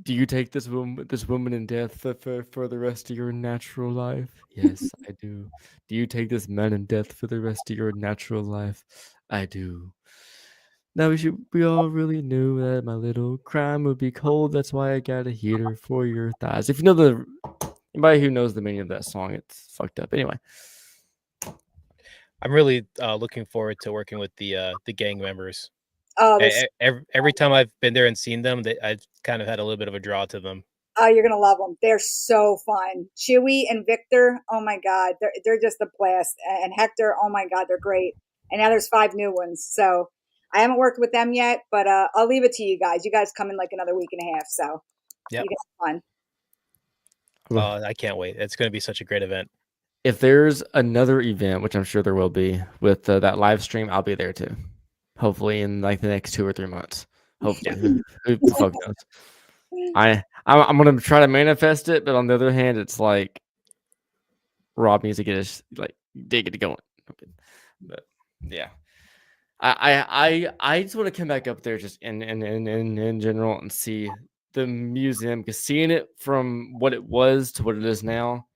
you take this woman in death for the rest of your natural life? Yes, I do. Do you take this man in death for the rest of your natural life? I do. Now we all really knew that my little crime would be cold. That's why I got a heater for your thighs. If you know anybody who knows the meaning of that song, it's fucked up. Anyway. I'm really looking forward to working with the gang members. Oh, this. Every time I've been there and seen them, I've kind of had a little bit of a draw to them. Oh, you're gonna love them. They're so fun. Chewy and Victor. Oh my God, they're just a blast. And Hector. Oh my God, they're great. And now there's 5 new ones. So I haven't worked with them yet, but I'll leave it to you guys. You guys come in like another week and a half, so Yep. you can have fun. I can't wait. It's going to be such a great event. If there's another event, which I'm sure there will be, with that live stream, I'll be there too. Hopefully in like the next 2 or 3 months. Hopefully, who the fuck knows? I'm gonna try to manifest it, but on the other hand, it's like Rob needs to get his get it going. Okay. But yeah, I just want to come back up there just in general and see the museum, because seeing it from what it was to what it is now,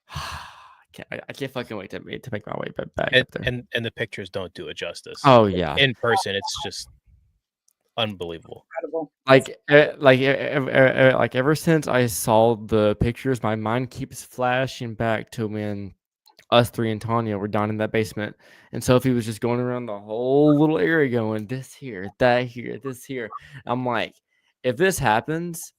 I can't fucking wait to make my way back up there. And the pictures don't do it justice. Oh yeah, in person, it's just unbelievable. Incredible. Like ever since I saw the pictures, my mind keeps flashing back to when us 3 and Tanya were down in that basement, and Sophie was just going around the whole little area going, this here, that here, this here. I'm like, if this happens,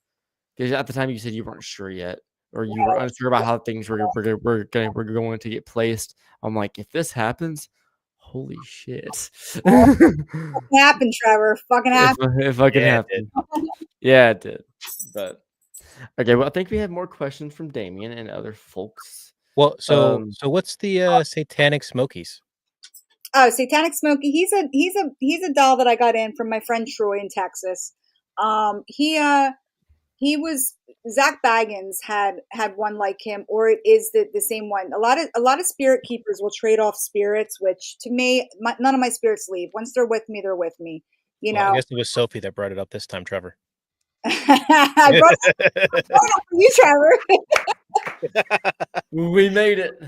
because at the time you said you weren't sure yet, or you were unsure about how things were going to get placed. I'm like, if this happens, holy shit. Happened, Trevor. Fucking happened. If I can happen. Yeah, it did. But okay, well, I think we have more questions from Damien and other folks. Well, so what's the Satanic Smokies? Oh, Satanic Smokey. He's a doll that I got in from my friend Troy in Texas. He was Zach Baggins had one like him, or it is the same one. A lot of spirit keepers will trade off spirits, which to me, none of my spirits leave. Once they're with me, they're with me. You know. I guess it was Sophie that brought it up this time, Trevor. I brought it up for you, Trevor. We made it.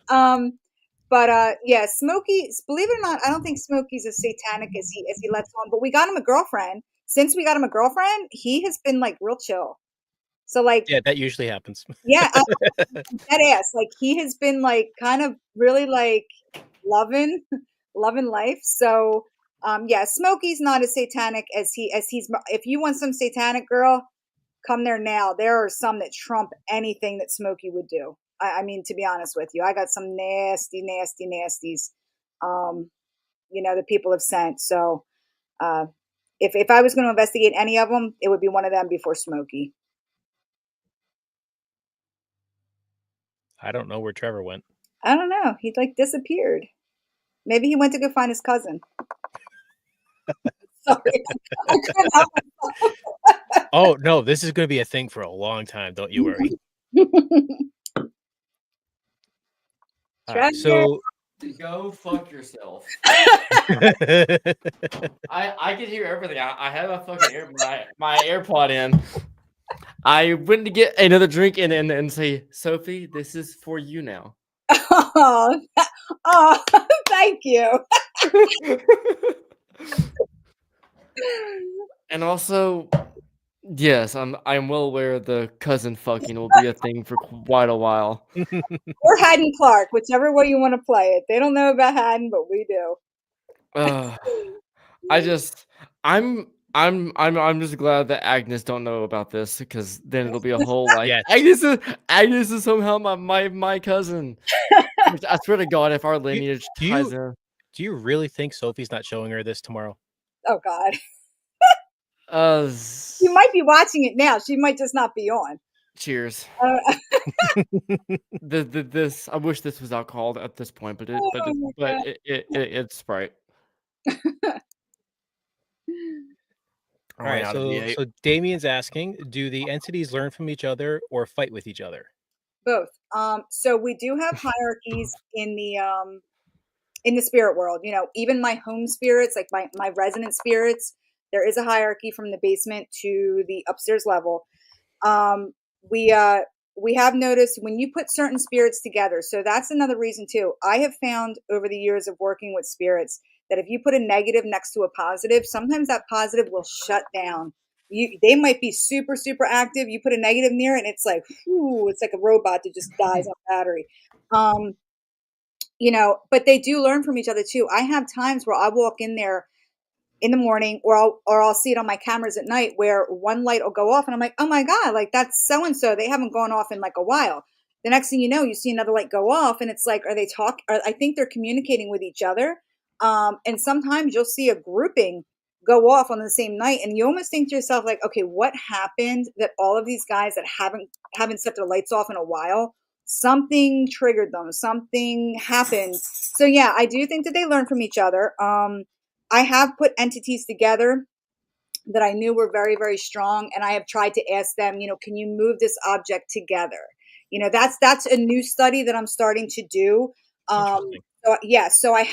But yeah, Smokey. Believe it or not, I don't think Smokey's as satanic as he lets on. But we got him a girlfriend. Since we got him a girlfriend, he has been like real chill. So like, yeah, that usually happens. Yeah, that ass. Like he has been like kind of really like loving life. So yeah, Smokey's not as satanic as he's. If you want some satanic girl, come there now. There are some that trump anything that Smokey would do. I mean, to be honest with you, I got some nasties. That people have sent. So if I was going to investigate any of them, it would be one of them before Smokey. I don't know where Trevor went. I don't know. He like disappeared. Maybe he went to go find his cousin. Sorry. Oh no, this is going to be a thing for a long time. Don't you worry. So go fuck yourself. I can hear everything. I have a fucking my AirPod in. I went to get another drink and say, Sophie, this is for you now. Oh, thank you. And also, yes, I'm well aware the cousin fucking will be a thing for quite a while. Or Haddon Clark, whichever way you want to play it. They don't know about Haddon, but we do. I'm just glad that Agnes don't know about this, because then it'll be a whole like Agnes is somehow my cousin. I swear to God, if our lineage ties in. Do you really think Sophie's not showing her this tomorrow? Oh God. You might be watching it now. She might just not be on. Cheers. This I wish this was alcohol at this point, but it's Sprite. All right, so Damien's asking, do the entities learn from each other or fight with each other? Both. So we do have hierarchies in the spirit world. Even my home spirits, like my resident spirits, there is a hierarchy from the basement to the upstairs level. We have noticed when you put certain spirits together, so that's another reason too. I have found over the years of working with spirits that if you put a negative next to a positive, sometimes that positive will shut down. They might be super, super active. You put a negative near it, and it's like, whew, it's like a robot that just dies on battery. but they do learn from each other too. I have times where I walk in there in the morning, or I'll see it on my cameras at night where one light will go off and I'm like, oh my God, like that's so and so. They haven't gone off in like a while. The next thing you know, you see another light go off and it's like, are they talking? I think they're communicating with each other. And sometimes you'll see a grouping go off on the same night and you almost think to yourself like, okay, what happened that all of these guys that haven't set their lights off in a while, something triggered them, something happened. So yeah, I do think that they learn from each other. I have put entities together that I knew were very, very strong, and I have tried to ask them, can you move this object together? That's a new study that I'm starting to do. So yeah, so I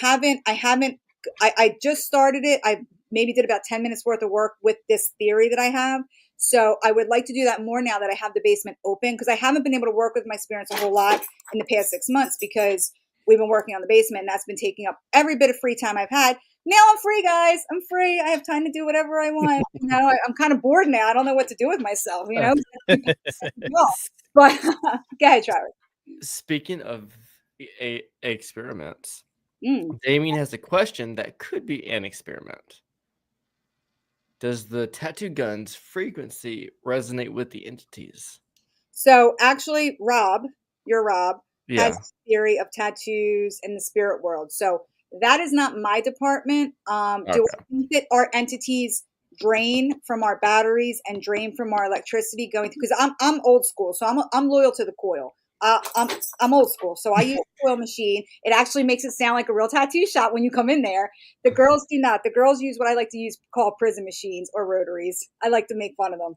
just started it. I maybe did about 10 minutes worth of work with this theory that I have. So I would like to do that more now that I have the basement open, because I haven't been able to work with my spirits a whole lot in the past 6 months because we've been working on the basement and that's been taking up every bit of free time I've had. Now I'm free, guys. I'm free. I have time to do whatever I want. I'm kind of bored now. I don't know what to do with myself, But go ahead, Trevor. Speaking of experiments, Mm. Damien has a question that could be an experiment. Does the tattoo gun's frequency resonate with the entities? So actually, Rob Yeah. has a theory of tattoos in the spirit world. So that is not my department. Do I think that our entities drain from our batteries and drain from our electricity going through? Because I'm old school, so I'm loyal to the coil. I'm old school, so I use a coil machine. It actually makes it sound like a real tattoo shop when you come in there. The girls do not. The girls use what I like to call prison machines or rotaries. I like to make fun of them.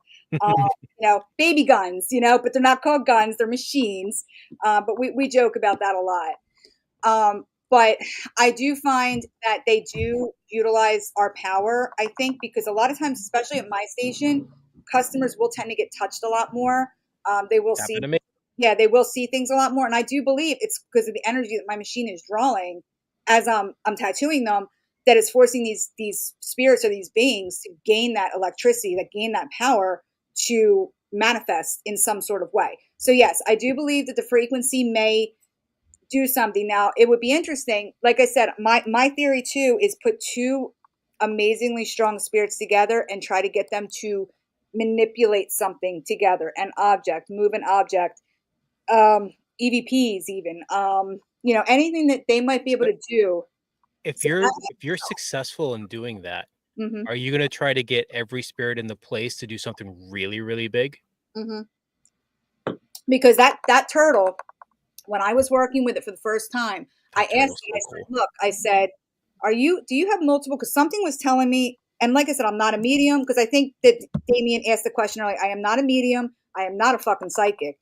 Baby guns, but they're not called guns, they're machines. But we joke about that a lot. But I do find that they do utilize our power, I think, because a lot of times, especially at my station, customers will tend to get touched a lot more. They will see, they will see things a lot more. And I do believe it's because of the energy that my machine is drawing as I'm tattooing them, that is forcing these spirits or these beings to gain that electricity, that gain that power to manifest in some sort of way. So yes, I do believe that the frequency may do something. Now, it would be interesting. Like I said, my theory too is put two amazingly strong spirits together and try to get them to manipulate something together, an object, move an object, EVPs even, anything that they might be able to do. If you're successful in doing that, Mm-hmm. are you going to try to get every spirit in the place to do something really, really big? Mm-hmm. Because that turtle, when I was working with it for the first time, I asked him, I said, look, I said, do you have multiple? Because something was telling me, and like I said, I'm not a medium, because I think that Damien asked the question earlier, I am not a medium. I am not a fucking psychic.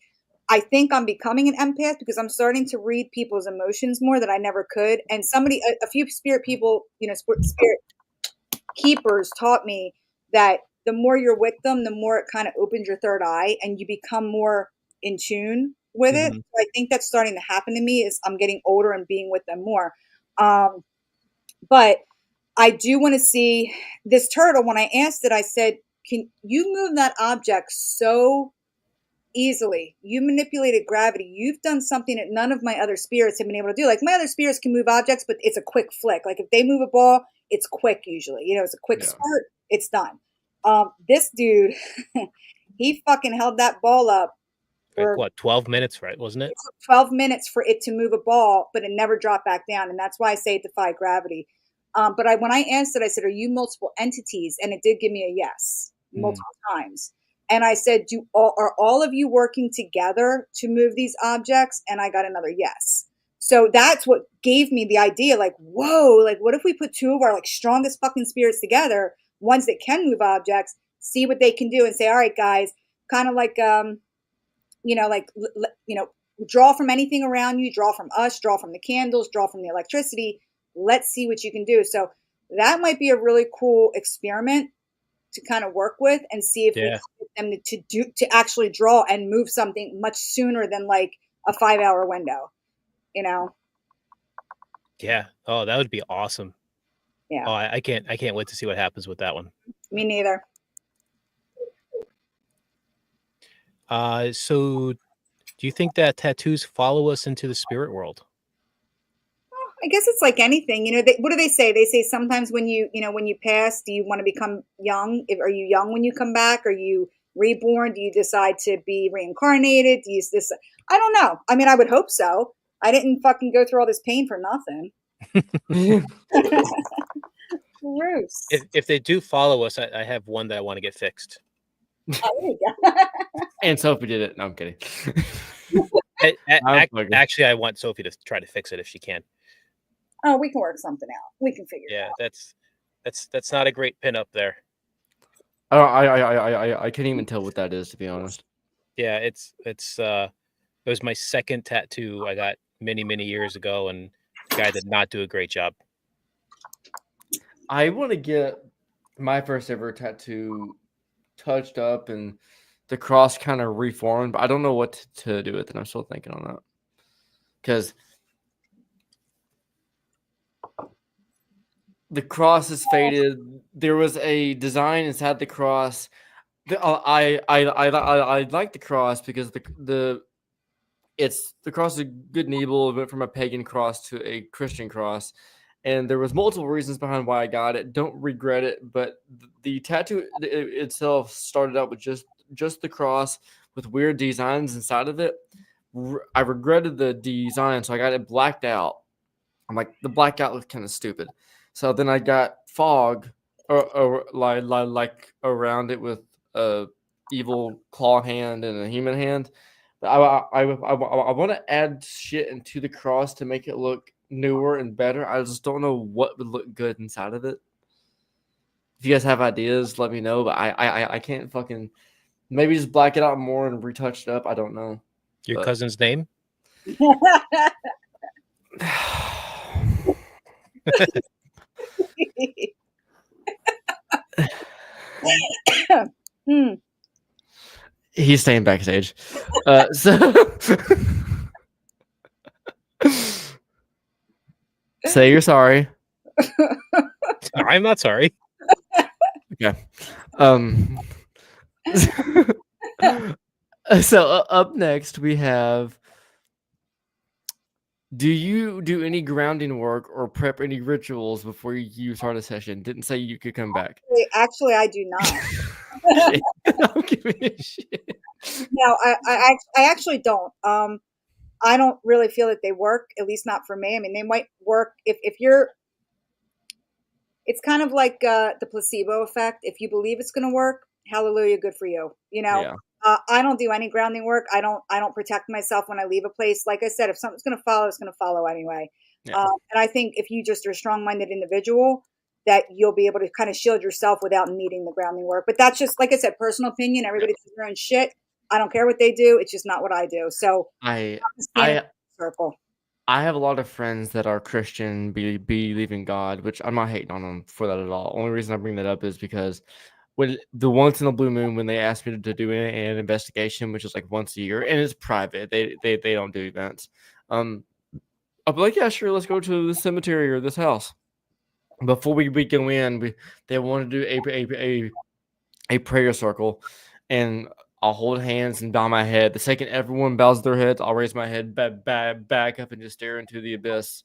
I think I'm becoming an empath because I'm starting to read people's emotions more that I never could. And a few spirit people, spirit keepers taught me that the more you're with them, the more it kind of opens your third eye and you become more in tune with it. So I think that's starting to happen to me as I'm getting older and being with them more. But I do want to see this turtle. When I asked it, I said, can you move that object so easily? You manipulated gravity. You've done something that none of my other spirits have been able to do. Like my other spirits can move objects, but it's a quick flick. Like if they move a ball, it's quick usually. It's a quick squirt, it's done. This dude, he fucking held that ball up for what, 12 minutes, right? Wasn't it? 12 minutes for it to move a ball, but it never dropped back down. And that's why I say it defied gravity. But when I asked it, I said, are you multiple entities? And it did give me a yes multiple times. And I said, are all of you working together to move these objects? And I got another yes. So that's what gave me the idea, like, whoa, like what if we put two of our like strongest fucking spirits together, ones that can move objects, see what they can do and say, all right, guys, kind of like, draw from anything around you, draw from us, draw from the candles, draw from the electricity. Let's see what you can do. So that might be a really cool experiment to kind of work with and see if we can get them to actually draw and move something much sooner than like a 5-hour window, Yeah. Oh, that would be awesome. Yeah. Oh, I can't wait to see what happens with that one. Me neither. So do you think that tattoos follow us into the spirit world? I guess it's like anything, what do they say? They say sometimes when when you pass, do you want to become young? Are you young when you come back? Are you reborn? Do you decide to be reincarnated? Do you this? I don't know. I mean, I would hope so. I didn't fucking go through all this pain for nothing. Gross. If they do follow us, I have one that I want to get fixed. Oh, there you go. And Sophie did it. No, I'm kidding. Actually, I want Sophie to try to fix it if she can. Oh, we can work something out. We can figure it out. Yeah, that's not a great pin up there. Oh, I can't even tell what that is, to be honest. Yeah, it was my second tattoo I got many years ago, and the guy did not do a great job. I want to get my first ever tattoo touched up and the cross kind of reformed, but I don't know what to do with it. I'm still thinking on that. Because the cross is faded. There was a design inside the cross. I like the cross because the cross is a good and evil. It went from a pagan cross to a Christian cross. And there was multiple reasons behind why I got it. Don't regret it, but the tattoo itself started out with just the cross with weird designs inside of it. I regretted the design, so I got it blacked out. I'm like, the blackout looked kind of stupid. So then I got fog like around it with a evil claw hand and a human hand. But I want to add shit into the cross to make it look newer and better. I just don't know what would look good inside of it. If you guys have ideas, let me know. But I can't fucking maybe just black it out more and retouch it up. I don't know. Your cousin's name? He's staying backstage. So say you're sorry. I'm not sorry. Okay. So up next we have, do you do any grounding work or prep any rituals before you start a session? Didn't say you could come back. Actually, I do not. Don't give me a shit. No, I actually don't. I don't really feel that they work, at least not for me. I mean, they might work if you're. It's kind of like the placebo effect. If you believe it's going to work, hallelujah, good for you. Yeah. I don't do any grounding work. I don't protect myself when I leave a place. Like I said, if something's going to follow, it's going to follow anyway. Yeah. And I think if you just are a strong-minded individual, that you'll be able to kind of shield yourself without needing the grounding work. But that's just, like I said, personal opinion. Everybody does their own shit. I don't care what they do. It's just not what I do. So I circle. I have a lot of friends that are Christian, believe in God, which I'm not hating on them for that at all. Only reason I bring that up is because when the once in a blue moon, when they asked me to do an investigation, which is like once a year, and it's private, they don't do events. I'll be like, yeah, sure, let's go to the cemetery or this house. Before we go in, they want to do a prayer circle, and I'll hold hands and bow my head. The second everyone bows their heads, I'll raise my head back up and just stare into the abyss.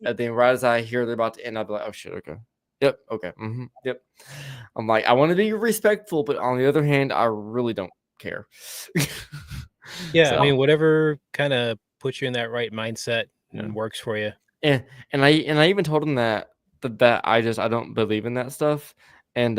And then right as I hear they're about to end, I'll be like, oh shit, okay. Yep, okay. Yep. I'm like, I want to be respectful, but on the other hand, I really don't care. Yeah, So, I mean, whatever kind of puts you in that right mindset and works for you. and I even told them that I don't believe in that stuff. And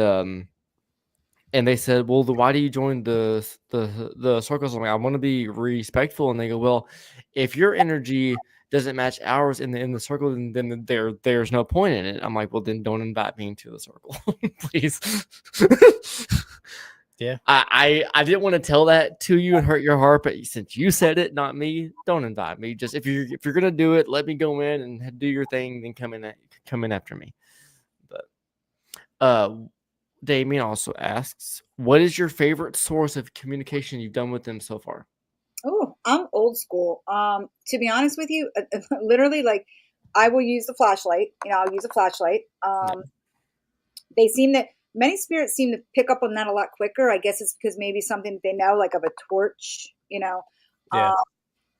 they said, well, why do you join the circles? I'm like, I want to be respectful. And they go, well, if your energy doesn't match ours in the circle, then there's no point in it. I'm like, well, then don't invite me into the circle, please. Yeah. I didn't want to tell that to you and hurt your heart, but since you said it, not me, don't invite me. Just if you're gonna do it, let me go in and do your thing, then come in after me. But Damien also asks, what is your favorite source of communication you've done with them so far? Oh, I'm old school. To be honest with you, literally, like, I will use the flashlight. I'll use a flashlight. Many spirits seem to pick up on that a lot quicker. I guess it's because maybe something that they know, like of a torch, Yeah.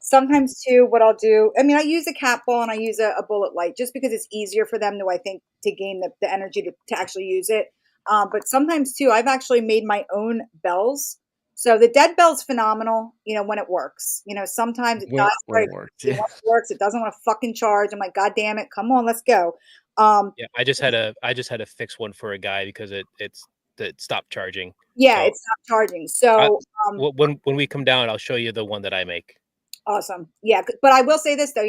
Sometimes too, what I'll do, I mean, I use a cat ball and I use a bullet light just because it's easier for them to, I think, to gain the energy to actually use it. But sometimes too, I've actually made my own bells. So the dead bell's phenomenal, when it works. Sometimes it dies When very it works, quickly. yeah. Once it works, it doesn't want to fucking charge. I'm like, God damn it, come on, let's go. Um, Yeah, I just had to fix one for a guy because it stopped charging. yeah, So it's not charging. I, So when we come down, I'll show you the one that I make. awesome. Yeah, but I will say this though,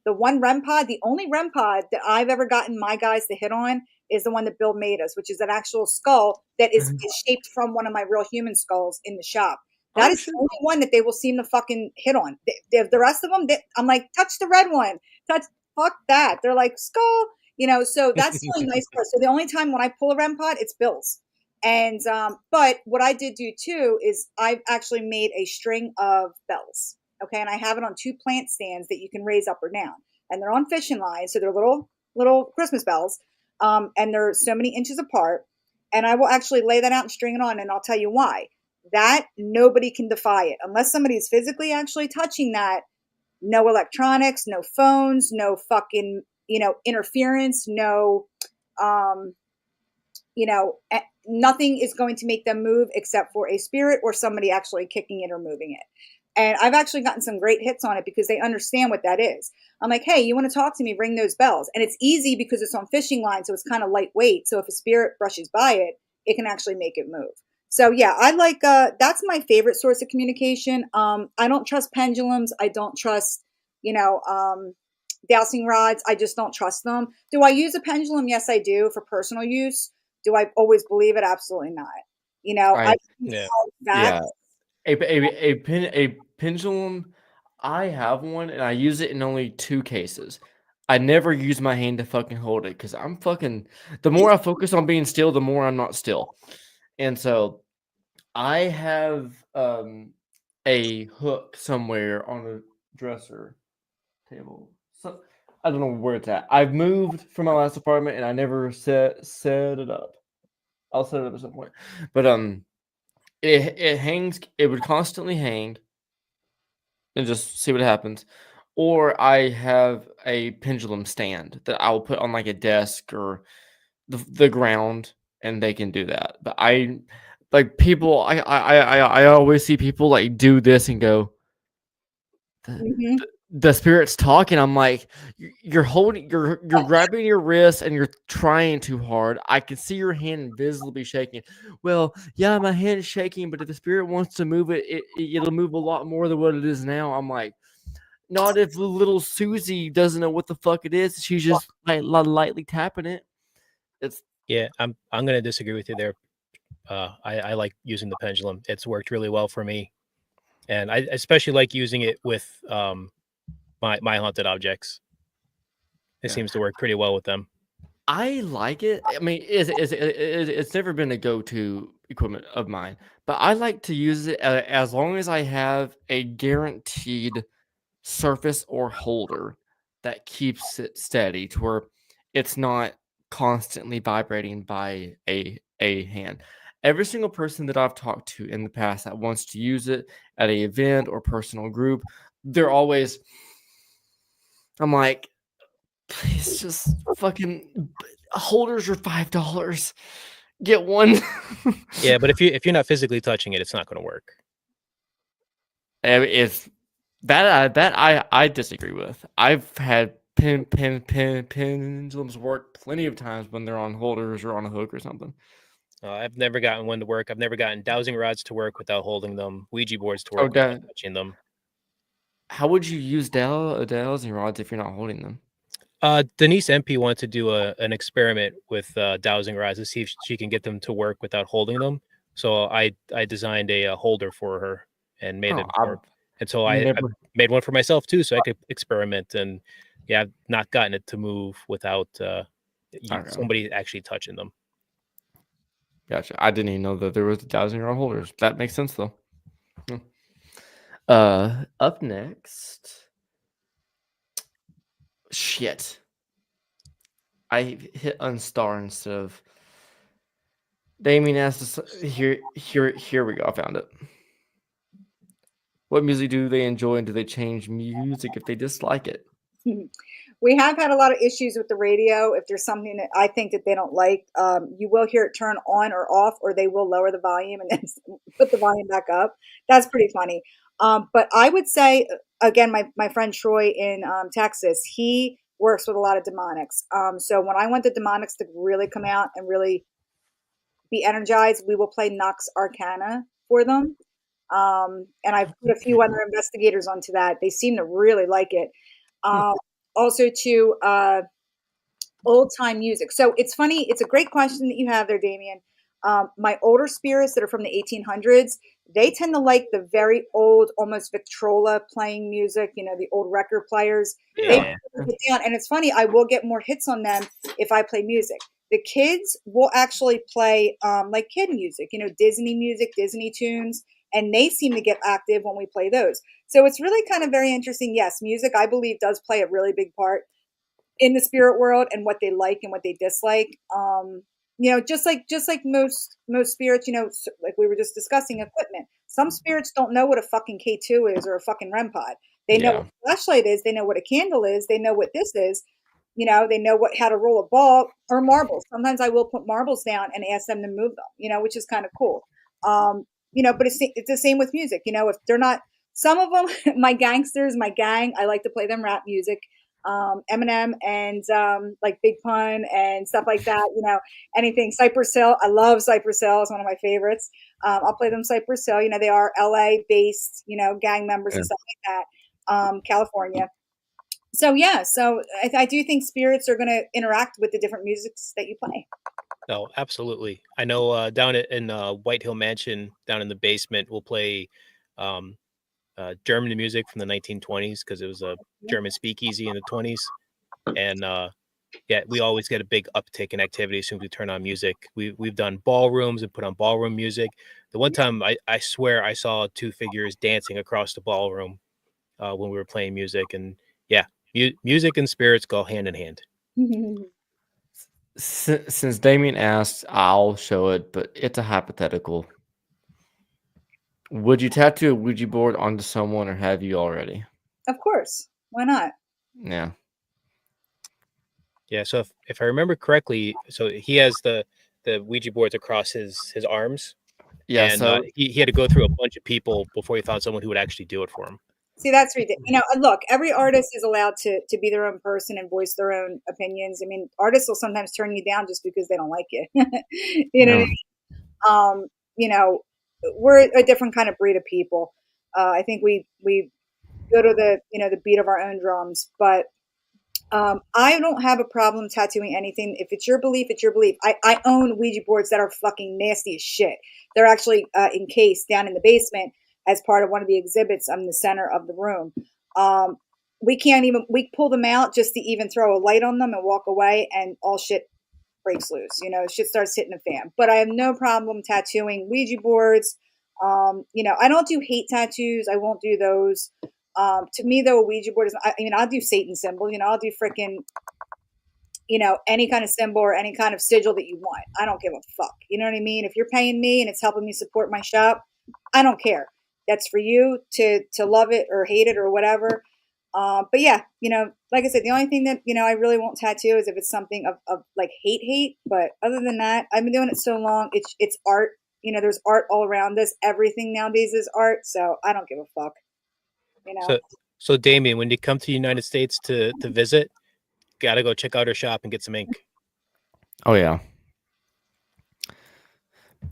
the one REM pod, the only REM pod that I've ever gotten my guys to hit on is the one that Bill made us, which is an actual skull that is shaped from one of my real human skulls in the shop. That Oh is the shit. only one that they will seem to fucking hit on. The rest of them, I'm like, touch the red one, touch, fuck that. They're like skull, So that's the only nice part. So the only time when I pull a REM pod, it's Bill's. And but what I did do too is I've actually made a string of bells. Okay, and I have it on 2 plant stands that you can raise up or down, and they're on fishing lines, so they're little Christmas bells, and they're so many inches apart. And I will actually lay that out and string it on, and I'll tell you why. That nobody can defy it unless somebody's physically actually touching that. No electronics, no phones, no fucking interference, no um, nothing is going to make them move except for a spirit or somebody actually kicking it or moving it. And I've actually gotten some great hits on it because they understand what that is. I'm like, hey, you want to talk to me? Ring those bells. And it's easy because it's on fishing line, so it's kind of lightweight. So if a spirit brushes by it, it can actually make it move. So yeah, I like that's my favorite source of communication. I don't trust pendulums. I don't trust, you know, dowsing rods. I just don't trust them. Do I use a pendulum? Yes, I do for personal use. Do I always believe it? Absolutely not. I I think Yeah. yeah. that's A pendulum. I have one and I use it in only 2 cases. I never use my hand to fucking hold it because I'm fucking. The more I focus on being still, the more I'm not still. And so I have a hook somewhere on a dresser table. So I don't know where it's at. I've moved from my last apartment and I never set it up. I'll set it up at some point. But it hangs. It would constantly hang and just see what happens. Or I have a pendulum stand that I will put on like a desk or the ground, and they can do that. But I like people. I always see people like do this and go. The, mhm. the spirit's talking. I'm like, you're holding, you're grabbing your wrist, and you're trying too hard. I can see your hand visibly shaking. Well, yeah, my hand is shaking, but if the spirit wants to move it, it'll move a lot more than what it is now. I'm like, not if little Susie doesn't know what the fuck it is. She's just like lightly tapping it. It's Yeah, I'm gonna disagree with you there. I like using the pendulum. It's worked really well for me, and I especially like using it with my haunted objects. It yeah. seems to work pretty well with them. I like it. I mean, it's never been a go-to equipment of mine, but I like to use it as long as I have a guaranteed surface or holder that keeps it steady to where it's not constantly vibrating by a hand. Every single person that I've talked to in the past that wants to use it at a event or personal group, they're always I'm like, please just fucking holders are $5. Get one. Yeah, but if you're not physically touching it, it's not going to work. And if that I disagree with. I've had pendulums work plenty of times when they're on holders or on a hook or something. I've never gotten one to work. I've never gotten dowsing rods to work without holding them. Ouija boards to Oh, work without touching them. how would you use dowsing rods if you're not holding them? Denise MP wanted to do an experiment with dowsing rods to see if she can get them to work without holding them. So I designed a holder for her and made Oh, it I've work. And so I never. made one for myself too, so I could experiment. And yeah, I've not gotten it to move without Okay, somebody actually touching them. gotcha. I didn't even know that there was dowsing rod holders. That makes sense though. Hmm. Up next. Shit. I hit unstar instead of Damien asked us here we go. I found it. What music do they enjoy, and do they change music if they dislike it? We have had a lot of issues with the radio. If there's something that I think that they don't like, you will hear it turn on or off, or they will lower the volume and then put the volume back up. That's pretty funny. But I would say, again, my friend Troy in Texas, he works with a lot of demonics. So when I want the demonics to really come out and really be energized, we will play Nox Arcana for them. And I've put a few other investigators onto that. They seem to really like it. Also to old time music. So it's funny. It's a great question that you have there, Damien. My older spirits that are from the 1800s, they tend to like the very old, almost Victrola playing music. You know, the old record players. They Yeah. put it down, and it's funny. I will get more hits on them if I play music. The kids will actually play like kid music. You know, Disney music, Disney tunes, and they seem to get active when we play those. So it's really kind of very interesting. Yes, music, I believe, does play a really big part in the spirit world and what they like and what they dislike. You know, just like most spirits, you know, like we were just discussing equipment. Some spirits don't know what a fucking K2 is or a fucking REM pod. They know what a flashlight is. They know what a candle is. They know what this is. You know, they know how to roll a ball or marbles. Sometimes I will put marbles down and ask them to move them. You know, which is kind of cool. You know, but it's the same with music. You know, if they're not, some of them, my gangsters, my gang, I like to play them rap music. Eminem and like Big Pun and stuff like that. You know, anything Cypress Hill. I love Cypress Hill. It's one of my favorites. I'll play them Cypress Hill. You know, they are LA based, you know, gang members and stuff like that. California. So yeah, so I do think spirits are going to interact with the different musics that you play. No, absolutely. I know down in White Hill Mansion, down in the basement, we'll play um, German music from the 1920s because it was a German speakeasy in the 20s. And yeah, we always get a big uptick in activity as soon as we turn on music. We've done ballrooms and put on ballroom music. The one time I swear I saw two figures dancing across the ballroom when we were playing music. And yeah, music and spirits go hand in hand. Since Damien asked, I'll show it, but it's a hypothetical. Would you tattoo a Ouija board onto someone, or have you already? Of course. Why not? Yeah. Yeah, so if I remember correctly, so he has the Ouija boards across his arms. Yeah, And so he had to go through a bunch of people before he found someone who would actually do it for him. See, that's ridiculous. You know, look, every artist is allowed to be their own person and voice their own opinions. I mean, artists will sometimes turn you down just because they don't like you. You know what I mean? You know, we're a different kind of breed of people. I think we go to the, you know, the beat of our own drums, but I don't have a problem tattooing anything. If it's your belief, it's your belief. I own Ouija boards that are fucking nasty as shit. They're actually encased down in the basement as part of one of the exhibits on the center of the room. We pull them out just to even throw a light on them and walk away, and all shit breaks loose. You know, shit starts hitting the fan. But I have no problem tattooing Ouija boards. You know, I don't do hate tattoos. I won't do those. To me, though, a Ouija board is, I mean, I'll do Satan symbols, you know, I'll do freaking, you know, any kind of symbol or any kind of sigil that you want. I don't give a fuck. You know what I mean? If you're paying me and it's helping me support my shop, I don't care. That's for you to love it or hate it or whatever. But yeah, you know, like I said, the only thing that, you know, I really won't tattoo is if it's something of like hate. But other than that, I've been doing it so long. It's art. You know, there's art all around us. Everything nowadays is art. So I don't give a fuck. You know. So Damien, when you come to the United States to visit, gotta go check out our shop and get some ink. Oh yeah.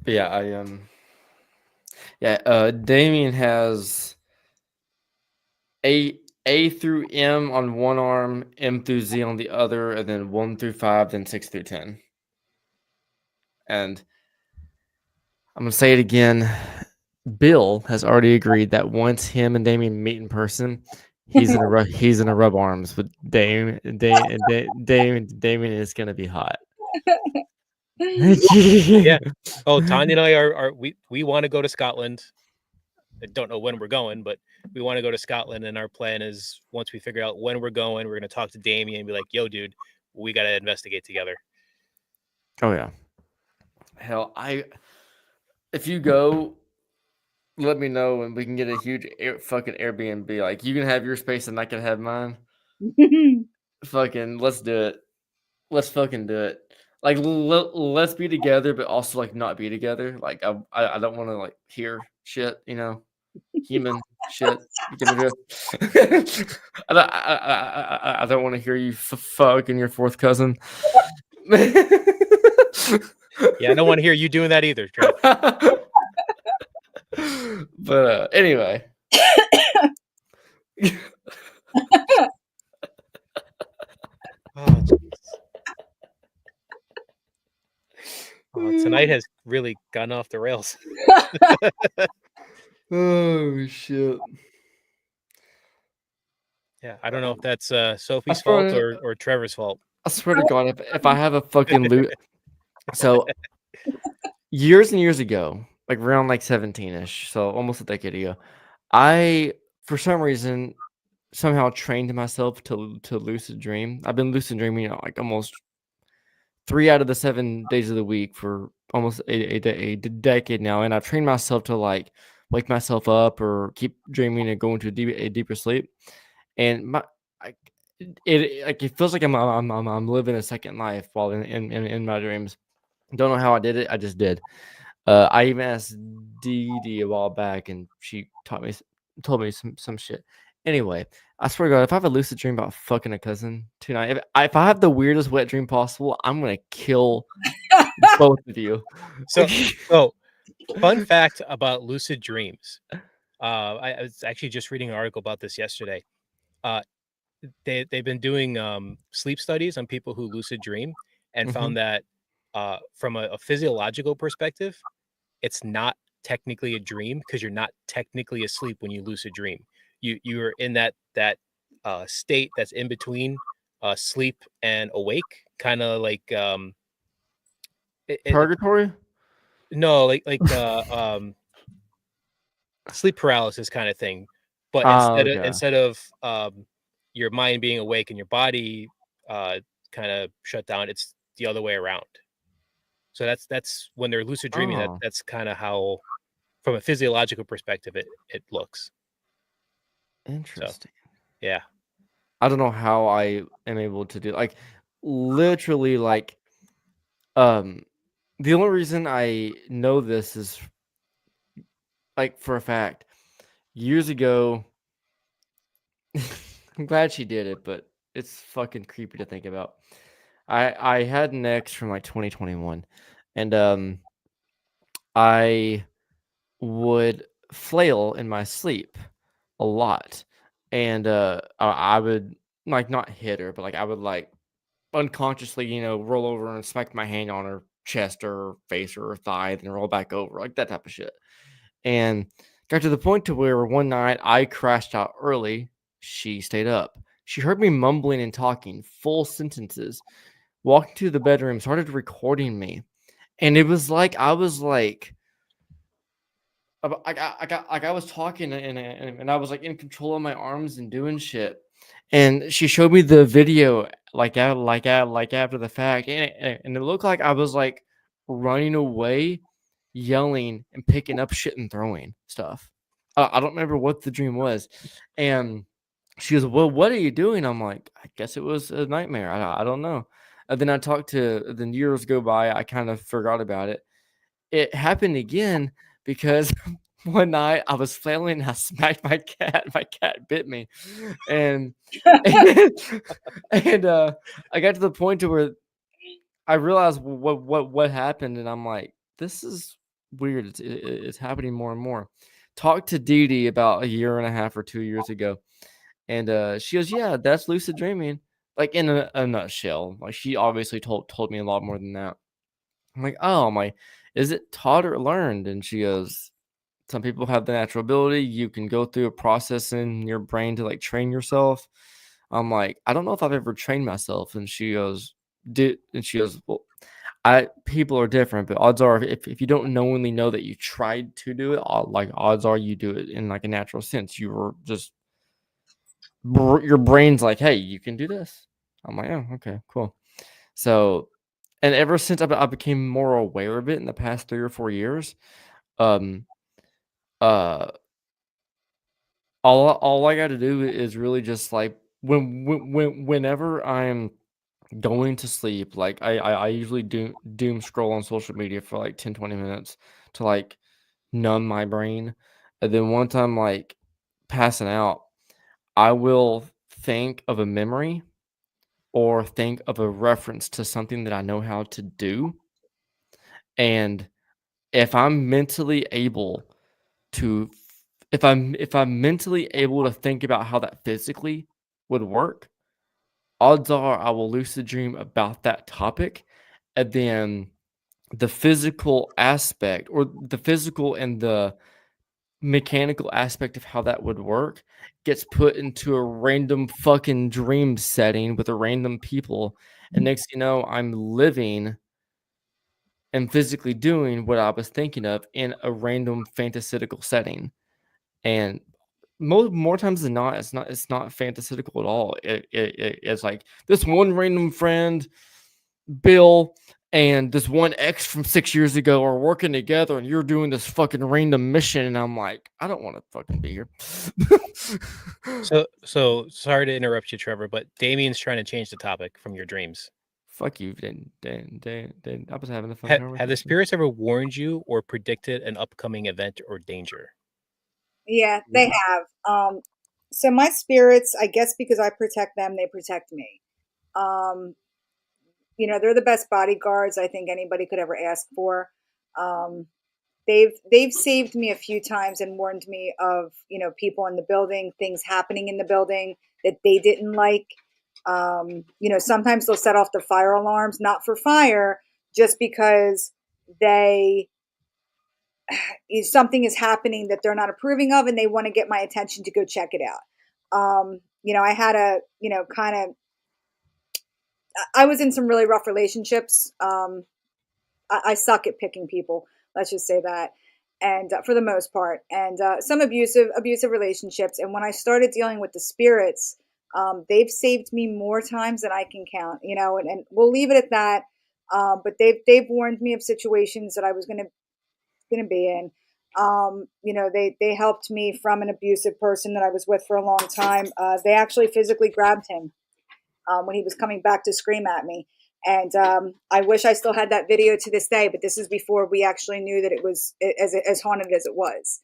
But yeah, Damien has A through M on one arm, M through Z on the other, and then 1 through 5, then 6 through 10. And I'm gonna say it again. Bill has already agreed that once him and Damien meet in person, he's gonna rub arms with Damien is gonna be hot. Yeah. Oh, Tanya and I are we want to go to Scotland. I don't know when we're going, but we want to go to Scotland, and our plan is once we figure out when we're going, we're gonna talk to Damien and be like, "Yo, dude, we gotta investigate together." Oh yeah. Hell, if you go, let me know and we can get a huge fucking Airbnb. Like you can have your space and I can have mine. Fucking let's do it. Let's fucking do it. Like let's be together, but also like not be together. Like I don't want to like hear shit. Human shit. You get the drift. I don't want to hear you fucking your fourth cousin. Yeah, I don't want to hear you doing that either, Trev. But anyway. Oh, tonight has really gone off the rails. Oh shit. Yeah, I don't know if that's Sophie's fault or Trevor's fault. I swear to God, if I have a fucking loot. So years and years ago, like around like 17-ish, so almost a decade ago, I for some reason somehow trained myself to lucid dream. I've been lucid dreaming like almost 3 out of the 7 days of the week for almost a decade now, and I've trained myself to like wake myself up or keep dreaming and go into a deeper sleep. And it feels like I'm living a second life while in my dreams. Don't know how I did it. I just did. I even asked Dee Dee a while back, and she told me some shit. Anyway, I swear to God, if I have a lucid dream about fucking a cousin tonight, if I have the weirdest wet dream possible, I'm gonna kill both of you. So, fun fact about lucid dreams. I was actually just reading an article about this yesterday. They've been doing sleep studies on people who lucid dream and found that from a physiological perspective, it's not technically a dream because you're not technically asleep when you lucid dream. You're in that state that's in between sleep and awake, kind of like Purgatory? No, like sleep paralysis kind of thing. But instead of your mind being awake and your body kind of shut down, it's the other way around. So that's when they're lucid dreaming. That's kind of how, from a physiological perspective, it looks. Interesting. So, yeah. I don't know how I am able to do like literally like the only reason I know this is like for a fact. Years ago, I'm glad she did it, but it's fucking creepy to think about. I had an ex from like 2021, and I would flail in my sleep a lot, and I would like not hit her, but like I would like unconsciously, roll over and smack my hand on her chest or her face or her thigh, and roll back over, like that type of shit. And got to the point to where one night I crashed out early. She stayed up. She heard me mumbling and talking full sentences, walked to the bedroom, started recording me. And it was like I was like I was talking and I was like in control of my arms and doing shit. And she showed me the video like after the fact, and it looked like I was like running away, yelling and picking up shit and throwing stuff. I don't remember what the dream was, and she goes, "Well, what are you doing?" I'm like, "I guess it was a nightmare. I don't know." And then I talked to the years go by. I kind of forgot about it. It happened again because one night I was flailing. I smacked my cat. My cat bit me, and and I got to the point to where I realized what happened, and I'm like, this is weird. It's happening more and more. Talked to Dee Dee about a year and a half or 2 years ago, and she goes, "Yeah, that's lucid dreaming." Like in a nutshell. Like she obviously told me a lot more than that. I'm like, "Oh my, is it taught or learned?" And she goes, "Some people have the natural ability. You can go through a process in your brain to like train yourself." I'm like, "I don't know if I've ever trained myself." And she goes, "Did?" And she goes, "Well, people are different, but odds are if you don't knowingly know that you tried to do it, like odds are you do it in like a natural sense. You were just your brain's like, hey, you can do this." I'm like, "Oh, okay, cool." So, and ever since I became more aware of it in the past 3 or 4 years, um, all I got to do is really just like whenever I'm going to sleep, like I usually doom scroll on social media for like 10-20 minutes to like numb my brain, and then once I'm like passing out, I will think of a memory or think of a reference to something that I know how to do, and if I'm mentally able to if I'm mentally able to think about how that physically would work, odds are I will lucid dream about that topic, and then the physical aspect or the physical and the mechanical aspect of how that would work gets put into a random fucking dream setting with a random people, and next thing you know, I'm living and physically doing what I was thinking of in a random fantasistical setting. And more times than not, it's not fantasistical at all. It's like this one random friend, Bill, and this one ex from 6 years ago are working together, and you're doing this fucking random mission, and I'm like, I don't want to fucking be here. So sorry to interrupt you, Trevor, but Damien's trying to change the topic from your dreams. Fuck you, Dan. I was having a fun Have the conversation. spirits ever warned you or predicted an upcoming event or danger? Yeah, they have. So my spirits, I guess because I protect them, they protect me. Um, they're the best bodyguards I think anybody could ever ask for. Um, they've saved me a few times and warned me of people in the building, things happening in the building that they didn't like. Sometimes they'll set off the fire alarms, not for fire, just because they something is happening that they're not approving of, and they want to get my attention to go check it out. I had a kind of I was in some really rough relationships. I suck at picking people. Let's just say that, and for the most part, and some abusive relationships. And when I started dealing with the spirits, they've saved me more times than I can count. And we'll leave it at that. But they've warned me of situations that I was going to be in. They helped me from an abusive person that I was with for a long time. They actually physically grabbed him when he was coming back to scream at me. And I wish I still had that video to this day, but this is before we actually knew that it was as haunted as it was.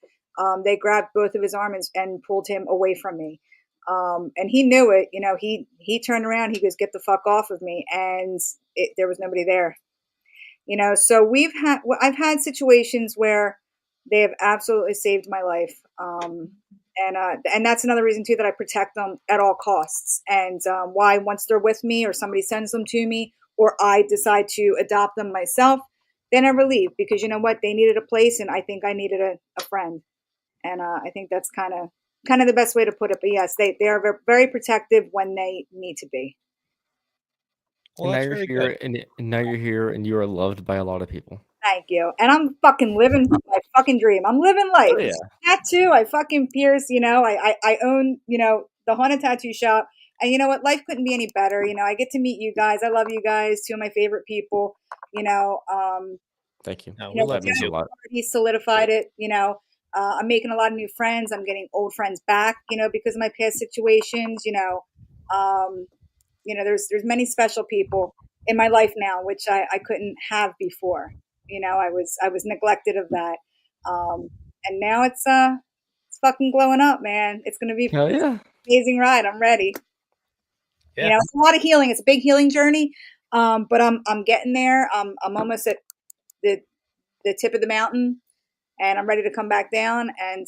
They grabbed both of his arms and pulled him away from me. And he knew it. He turned around. He goes, "Get the fuck off of me!" And there was nobody there. So I've had situations where they have absolutely saved my life. And that's another reason too that I protect them at all costs. And why, once they're with me or somebody sends them to me or I decide to adopt them myself, they never leave, because you know what, they needed a place, and I think I needed a friend. And I think that's kind of the best way to put it. But yes, they are very protective when they need to be. Well, And now that's you're very here, good. and now you're here, and you are loved by a lot of people. Thank you. And I'm fucking living my fucking dream. I'm living life. Oh yeah. Tattoo. I fucking pierce. I own the haunted tattoo shop. And you know what? Life couldn't be any better. I get to meet you guys. I love you guys. Two of my favorite people. Thank you. No, we love That you means a too. lot. He solidified it. I'm making a lot of new friends. I'm getting old friends back. Because of my past situations. There's many special people in my life now, which I couldn't have before. I was neglected of that. And now it's fucking glowing up, man. It's gonna be Hell an yeah. amazing ride. I'm ready. Yeah. It's a lot of healing. It's a big healing journey. But I'm getting there. I'm almost at the tip of the mountain, and I'm ready to come back down. And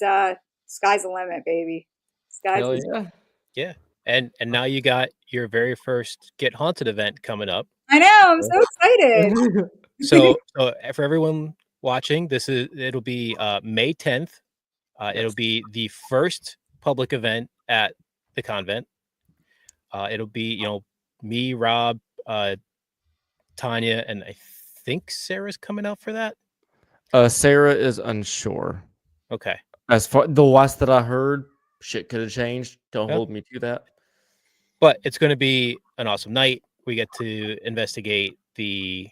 sky's the limit, baby. Sky's Hell the yeah. Yeah. And now you got your very first Get Haunted event coming up. I know. I'm so excited. So for everyone watching, it'll be May 10th. It'll Yes. be the first public event at the convent. It'll be, me, Rob, Tanya, and I think Sarah's coming out for that. Sarah is unsure. Okay. As far the last that I heard, shit could have changed. Don't Yeah. hold me to that. But it's going to be an awesome night. We get to investigate the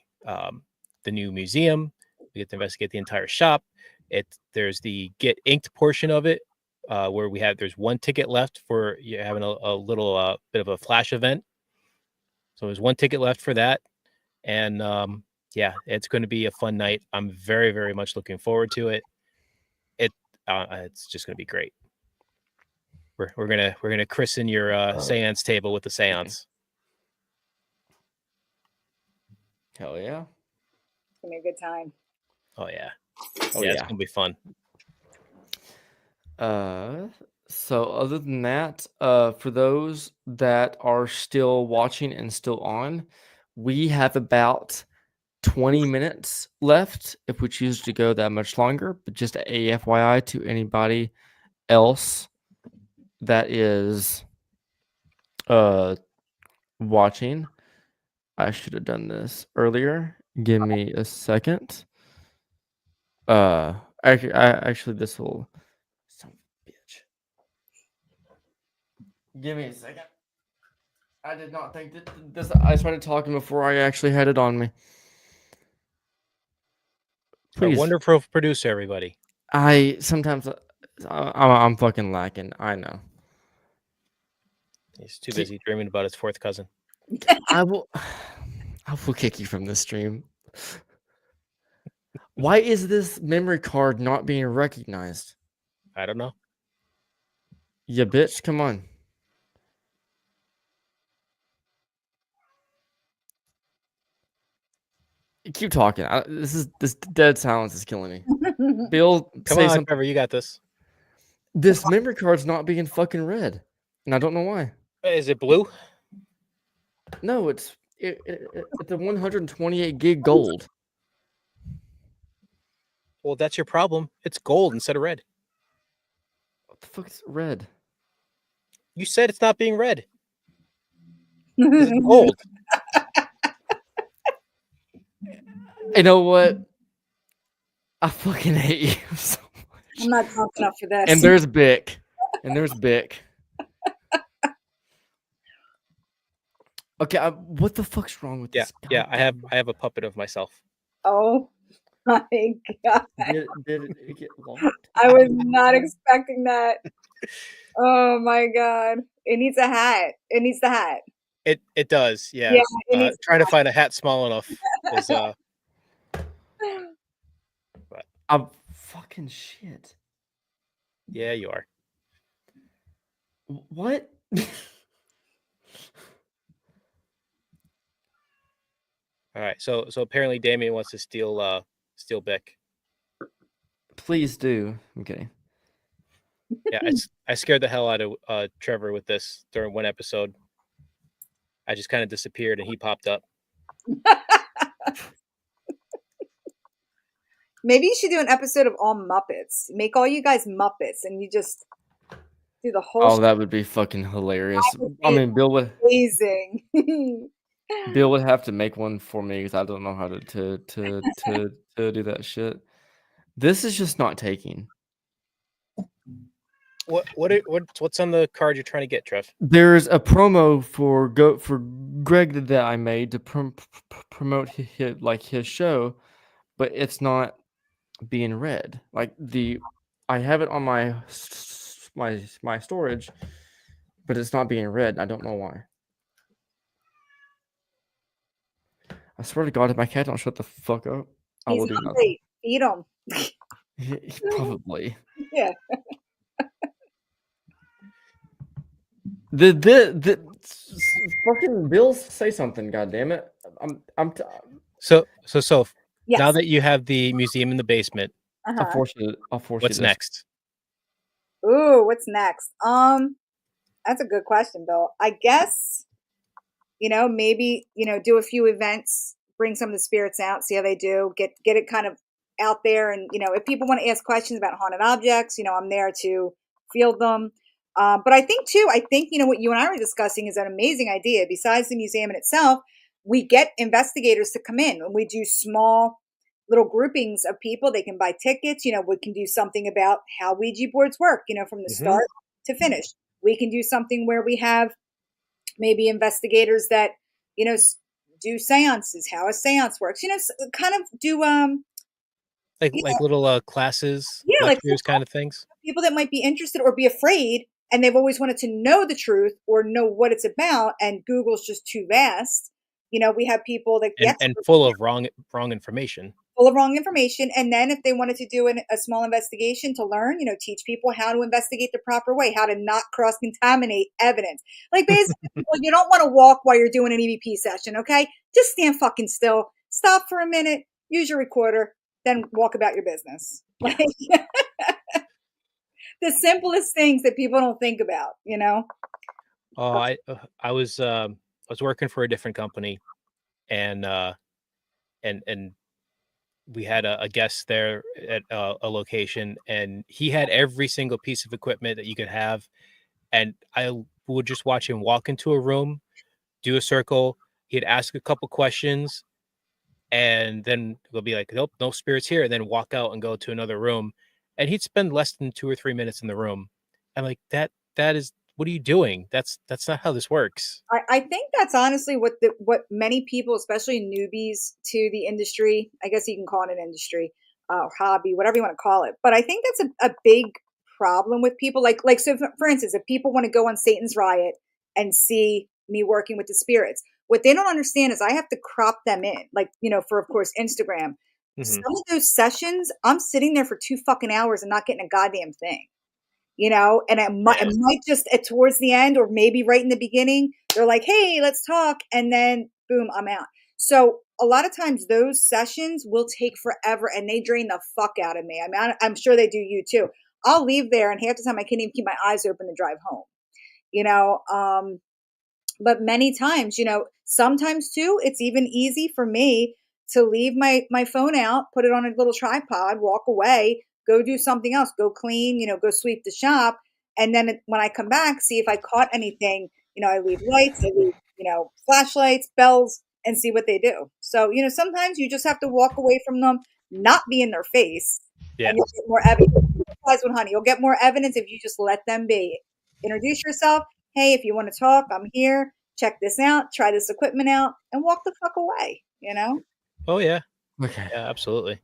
new museum. We get to investigate the entire shop. There's the get inked portion of it, where there's one ticket left for you having a little bit of a flash event. So there's one ticket left for that, and yeah, it's going to be a fun night. I'm very, very much looking forward to it. It's just going to be great. We're gonna christen your seance table with the seance. Hell yeah! It's gonna be a good time. Oh yeah, Oh yeah, yeah. it's gonna be fun. So other than that, for those that are still watching and still on, we have about 20 minutes left if we choose to go that much longer. But just a FYI to anybody else that is watching, I should have done this earlier. Give me a second. Actually, this will. Son of a bitch. Give me a second. I did not think that this. I started talking before I actually had it on me. Our Please. wonderful producer, everybody. Sometimes I'm fucking lacking. I know. He's too busy dreaming about his fourth cousin. I will kick you from this stream. Why is this memory card not being recognized? I don't know. You bitch, come on. Keep talking. This dead silence is killing me. Bill, Come say on, something. Trevor, you got this. This memory card's not being fucking read, and I don't know why. Is it blue? No, it's a 128 gig gold. Well, that's your problem. It's gold instead of red. What the fuck is red? You said it's not being read. It's gold. You know what? I fucking hate you so much. I'm not drunk enough for this. And there's Bic. Okay, what the fuck's wrong with this? Yeah. I have a puppet of myself. Oh my god! Did it get locked? I was not expecting that. Oh my god! It needs a hat. It needs the hat. It does. Yeah. Yeah, it needs Trying to find a hat small enough is I'm fucking shit. Yeah, you are. What? All right. So apparently Damien wants to steal Bic. Please do. I'm kidding. Yeah, I scared the hell out of Trevor with this during one episode. I just kind of disappeared and he popped up. Maybe you should do an episode of all Muppets. Make all you guys Muppets, and you just do the whole. Oh, that would be fucking hilarious. I mean, Bill would amazing. have to make one for me because I don't know how to do that shit. This is just not taking. What's on the card you're trying to get, Trev? There's a promo for Greg that I made to promote his show, but it's not being read. Like I have it on my storage, but it's not being read. I don't know why. I swear to God, if my cat don't shut the fuck up, I will do nothing. Eat him. Probably. Yeah. The fucking Bills say something. God damn it! So Yes. now that you have the museum in the basement, I'll force you. What's next? Ooh, what's next? That's a good question, Bill. I guess, maybe, do a few events, bring some of the spirits out, see how they do, get it kind of out there. And, if people want to ask questions about haunted objects, I'm there to field them. But I think, what you and I were discussing is an amazing idea. Besides the museum in itself, we get investigators to come in and we do small little groupings of people. They can buy tickets. We can do something about how Ouija boards work, from the start to finish. We can do something where we have maybe investigators that, do seances, how a seance works, kind of do like little classes, Yeah, like lectures, kind of things. people that might be interested or be afraid, and they've always wanted to know the truth or know what it's about, and Google's just too vast. We have people that And get full of wrong information. full of wrong information. And then if they wanted to do a small investigation to learn, teach people how to investigate the proper way, how to not cross contaminate evidence. Like basically, you don't want to walk while you're doing an EVP session. Okay. Just stand fucking still, stop for a minute, use your recorder, then walk about your business. Yeah. Like the simplest things that people don't think about, Oh, I was working for a different company, and we had a guest there at a location, and he had every single piece of equipment that you could have, and I would just watch him walk into a room, do a circle. He'd ask a couple questions, and then he'll be like, "Nope, no spirits here," and then walk out and go to another room, and he'd spend less than 2 or 3 minutes in the room. I'm like, that is, what are you doing? That's not how this works. I think that's honestly what many people, especially newbies to the industry, I guess you can call it an industry or hobby, whatever you want to call it. But I think that's a big problem with people. Like so, for instance, if people want to go on Satan's Riot and see me working with the spirits, what they don't understand is I have to crop them in, like for of course Instagram. Mhm. Some of those sessions, I'm sitting there for 2 fucking hours and not getting a goddamn thing. And it might just towards the end or maybe right in the beginning, they're like, hey, let's talk. And then boom, I'm out. So a lot of times those sessions will take forever and they drain the fuck out of me. I mean, I'm sure they do you too. I'll leave there and half the time I can't even keep my eyes open to drive home, you know? But many times, sometimes too, it's even easy for me to leave my phone out, put it on a little tripod, walk away, go do something else, go clean, go sweep the shop. And then when I come back, see if I caught anything, I leave lights, I leave, flashlights, bells, and see what they do. So, sometimes you just have to walk away from them, not be in their face, Yeah. and you'll get more evidence. Honey, you'll get more evidence if you just let them be. Introduce yourself. Hey, if you want to talk, I'm here. Check this out. Try this equipment out, and walk the fuck away. Oh yeah. Okay. Yeah, absolutely.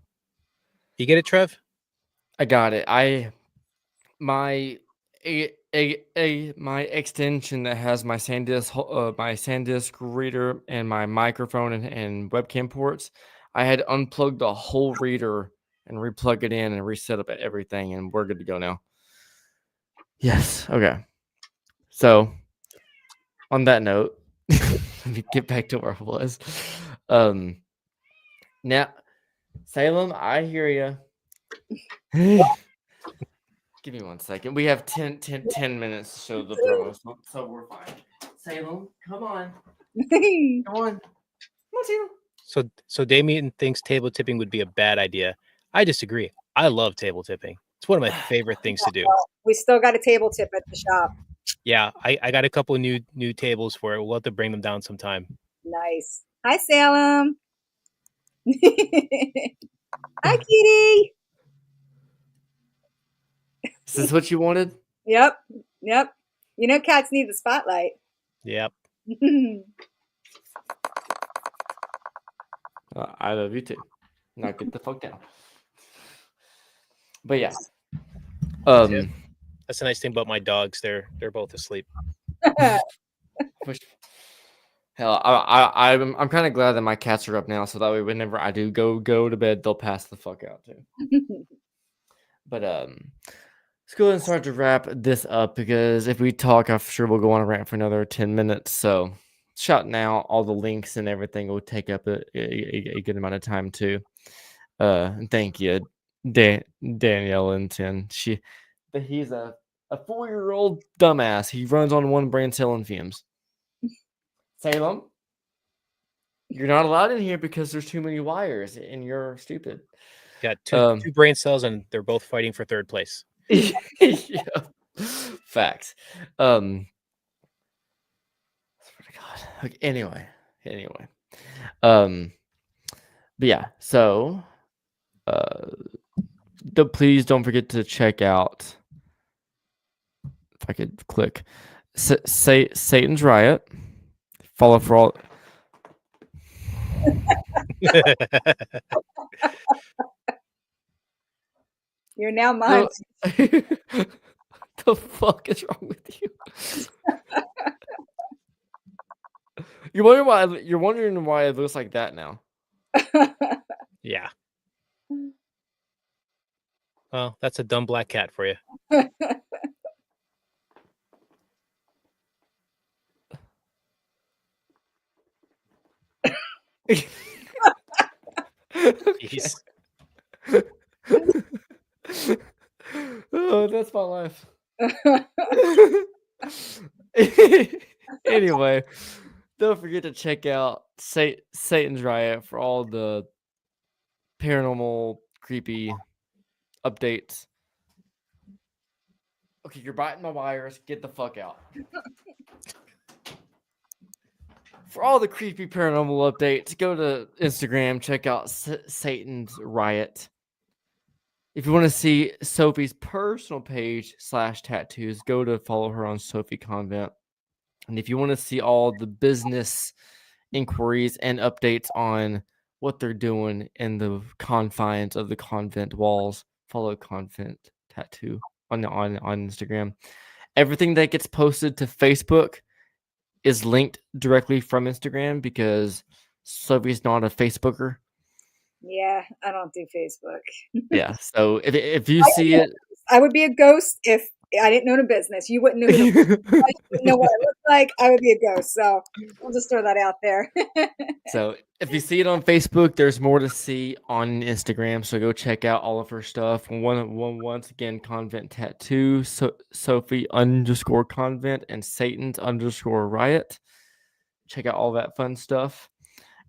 You get it, Trev? I got it. My my extension that has my SanDisk reader and my microphone and webcam ports. I had unplugged the whole reader and replug it in and reset up everything, and we're good to go now. Yes. Okay. So, on that note, let me get back to where I was. Now, Salem, I hear you. Give me 1 second. We have 10 minutes to show the promo, so we're fine. Salem, come on. Come on. Come on, Salem. So Damien thinks table tipping would be a bad idea. I disagree. I love table tipping. It's one of my favorite things to do. We still got a table tip at the shop. Yeah, I got a couple of new tables for it. We'll have to bring them down sometime. Nice. Hi, Salem. Hi, kitty. Is this what you wanted? Yep. Cats need the spotlight. Yep. I love you too. Now get the fuck down. But yeah. That's the nice thing about my dogs. They're both asleep. Hell, I'm kind of glad that my cats are up now, so that way whenever I do go to bed, they'll pass the fuck out too. But let's go ahead and start to wrap this up, because if we talk, I'm sure we'll go on a rant for another 10 minutes. So shouting out all the links and everything will take up a good amount of time too. Thank you, Danielle and 10. He's a 4-year-old dumbass. He runs on one brain cell and fumes. Salem, you're not allowed in here because there's too many wires and you're stupid. Got two brain cells and they're both fighting for third place. Yeah. Facts. God. Okay, anyway. But yeah, so please don't forget to check out, if I could click, Satan's Riot. Follow for all. You're now mine. The fuck is wrong with you? You're wondering why it looks like that now. Yeah. Well, that's a dumb black cat for you. Jeez. Oh, that's my life. Anyway, don't forget to check out Satan's Riot for all the paranormal, creepy updates. Okay, you're biting my wires. Get the fuck out. For all the creepy paranormal updates, go to Instagram, check out Satan's Riot. If you want to see Sophie's personal page /tattoos, go to follow her on Sophie Convent. And if you want to see all the business inquiries and updates on what they're doing in the confines of the convent walls, follow Convent Tattoo on Instagram. Everything that gets posted to Facebook is linked directly from Instagram because Sophie's not a Facebooker. Yeah, I don't do Facebook. Yeah, so if you see it, I would be a ghost if I didn't own a business. You wouldn't know who I wouldn't know what I look like. I would be a ghost. So we'll just throw that out there. So if you see it on Facebook, there's more to see on Instagram. So go check out all of her stuff. Once again, Convent Tattoo, Sophie _Convent, and Satan's _Riot. Check out all that fun stuff.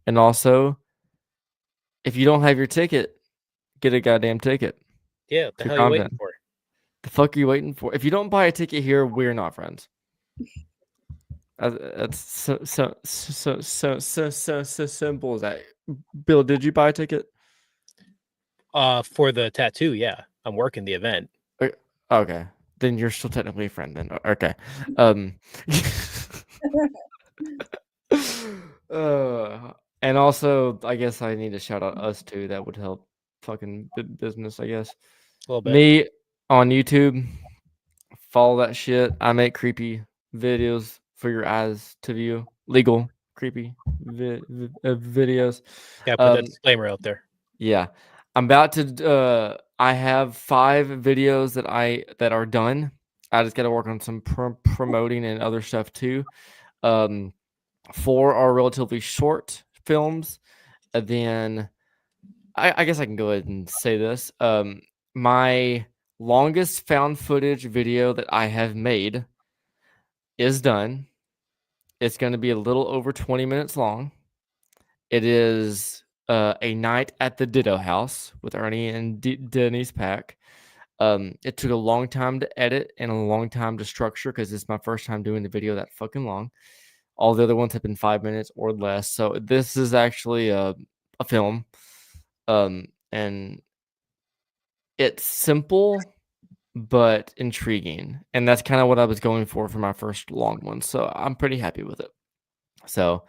And also, if you don't have your ticket, get a goddamn ticket. Yeah, what the hell are you waiting for? The fuck are you waiting for? If you don't buy a ticket here, we're not friends. That's so simple as that. Bill, did you buy a ticket? For the tattoo, yeah. I'm working the event. Okay. Then you're still technically a friend then. Okay. And also, I guess I need to shout out us too. That would help fucking business, I guess. A little bit. Me on YouTube. Follow that shit. I make creepy videos for your eyes to view. Legal creepy videos. Yeah, put that disclaimer out there. Yeah. I'm about to I have 5 videos that are done. I just got to work on some promoting and other stuff too. 4 are relatively short films. And then I guess I can go ahead and say this. My longest found footage video that I have made is done. It's going to be a little over 20 minutes long. It is a night at the Ditto House with Ernie and Denise Pack. It took a long time to edit and a long time to structure because it's my first time doing the video that fucking long. All the other ones have been 5 minutes or less. So this is actually a film. And it's simple but intriguing. And that's kind of what I was going for my first long one. So I'm pretty happy with it. So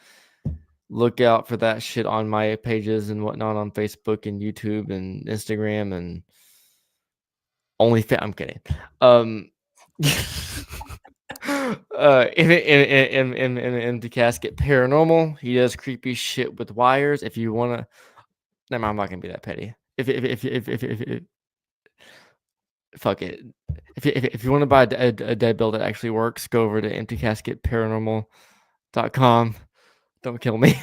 look out for that shit on my pages and whatnot on Facebook and YouTube and Instagram and I'm kidding. In Empty Casket Paranormal, he does creepy shit with wires. If you want to, I'm not gonna be that petty. If fuck it. If you want to buy a dead bill that actually works, go over to emptycasketparanormal.com. Don't kill me.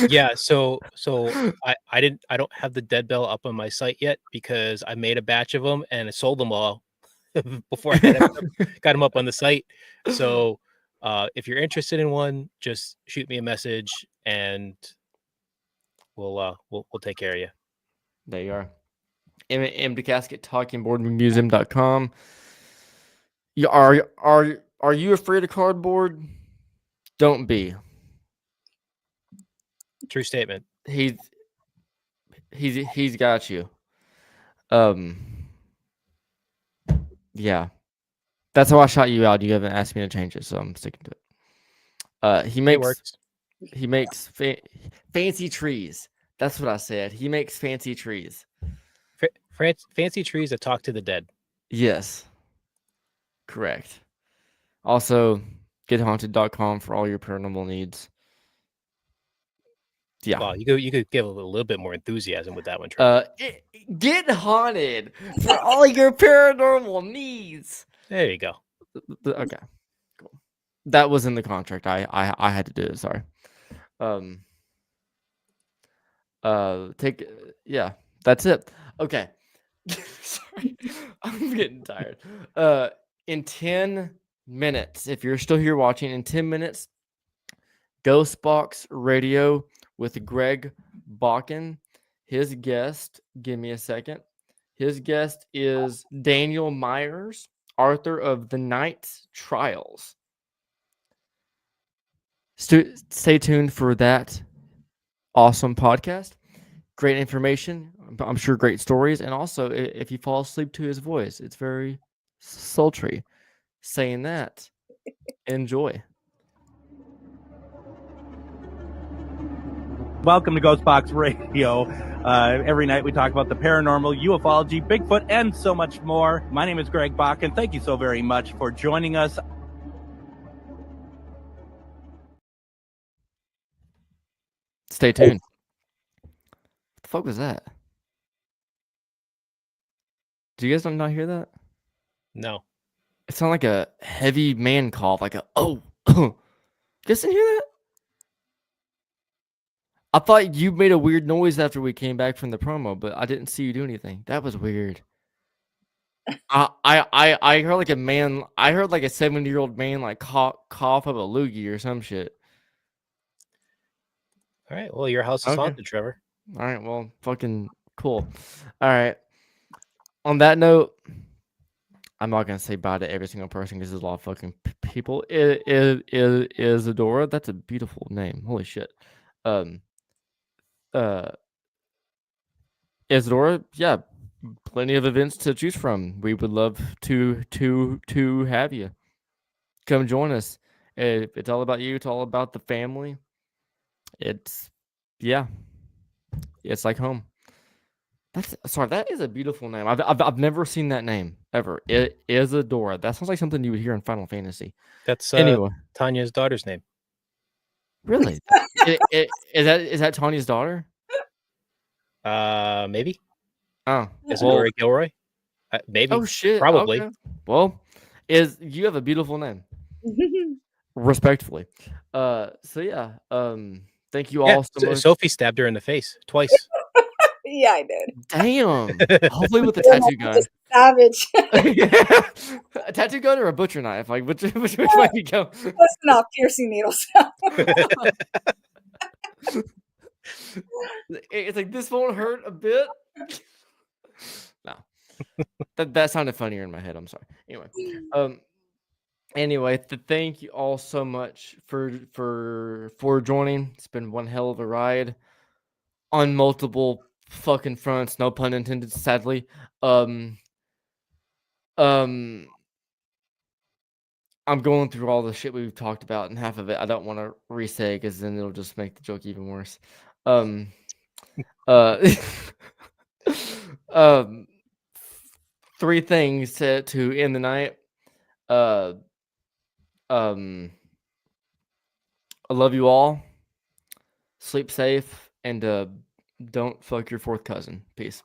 Yeah, so I don't have the dead bell up on my site yet because I made a batch of them and I sold them all before I got them up on the site. So if you're interested in one, just shoot me a message and we'll take care of you. There you are. Empty Casket talkingboardmuseum.com. Are you afraid of cardboard? Don't be. True statement. He's got you. Yeah. That's how I shot you out. You haven't asked me to change it, so I'm sticking to it. He makes fancy trees. That's what I said. He makes fancy trees. Fancy trees that talk to the dead. Yes. Correct. Also, gethaunted.com for all your paranormal needs. Yeah. Wow, you could give a little bit more enthusiasm with that one, Trevor. Get haunted for all your paranormal needs. There you go. Okay, cool. That was in the contract. I had to do it. Sorry. Yeah, that's it. Okay. Sorry, I'm getting tired. In 10 minutes, if you're still here watching, in 10 minutes, Ghost Box Radio with Greg Bakken. His guest, give me a second. His guest is Daniel Myers, author of The Night Trials. Stay tuned for that awesome podcast. Great information. I'm sure great stories. And also, if you fall asleep to his voice, it's very sultry. Saying that, enjoy. Welcome to Ghostbox Radio. Every night we talk about the paranormal, ufology, Bigfoot, and so much more. My name is Greg Bakken. Thank you so very much for joining us. Stay tuned. What the fuck was that? Do you guys not hear that? No. It sounded like a heavy man cough, like a oh. You guys didn't hear that? I thought you made a weird noise after we came back from the promo, but I didn't see you do anything. That was weird. I heard like a man. I heard like a 70-year-old man like cough up a loogie or some shit. All right. Well, your house is Okay. haunted, Trevor. All right. Well, fucking cool. All right. On that note, I'm not gonna say bye to every single person because there's a lot of fucking people. Isadora, that's a beautiful name. Holy shit. Isadora, yeah, plenty of events to choose from. We would love to have you come join us. It's all about you. It's all about the family. It's it's like home. That is a beautiful name. I've never seen that name ever. Isadora. That sounds like something you would hear in Final Fantasy. That's Anyway, Tanya's daughter's name. really? Is that Tanya's daughter? Maybe. Oh, Isadora Gilroy. Maybe. oh shit. Probably. Okay. Well, you have a beautiful name. Respectfully. So yeah. Thank you all so much. Sophie stabbed her in the face twice. Yeah, I did. Damn. Hopefully with a tattoo gun. Savage. A tattoo gun or a butcher knife? Like which way you go? Close enough. Piercing needles. It's like this won't hurt a bit. No. That sounded funnier in my head. I'm sorry. Anyway, thank you all so much for joining. It's been one hell of a ride on multiple fucking fronts, no pun intended, sadly. I'm going through all the shit we've talked about, and half of it I don't want to re-say because then it'll just make the joke even worse. Three things to end the night. I love you all. Sleep safe and don't fuck your fourth cousin. Peace.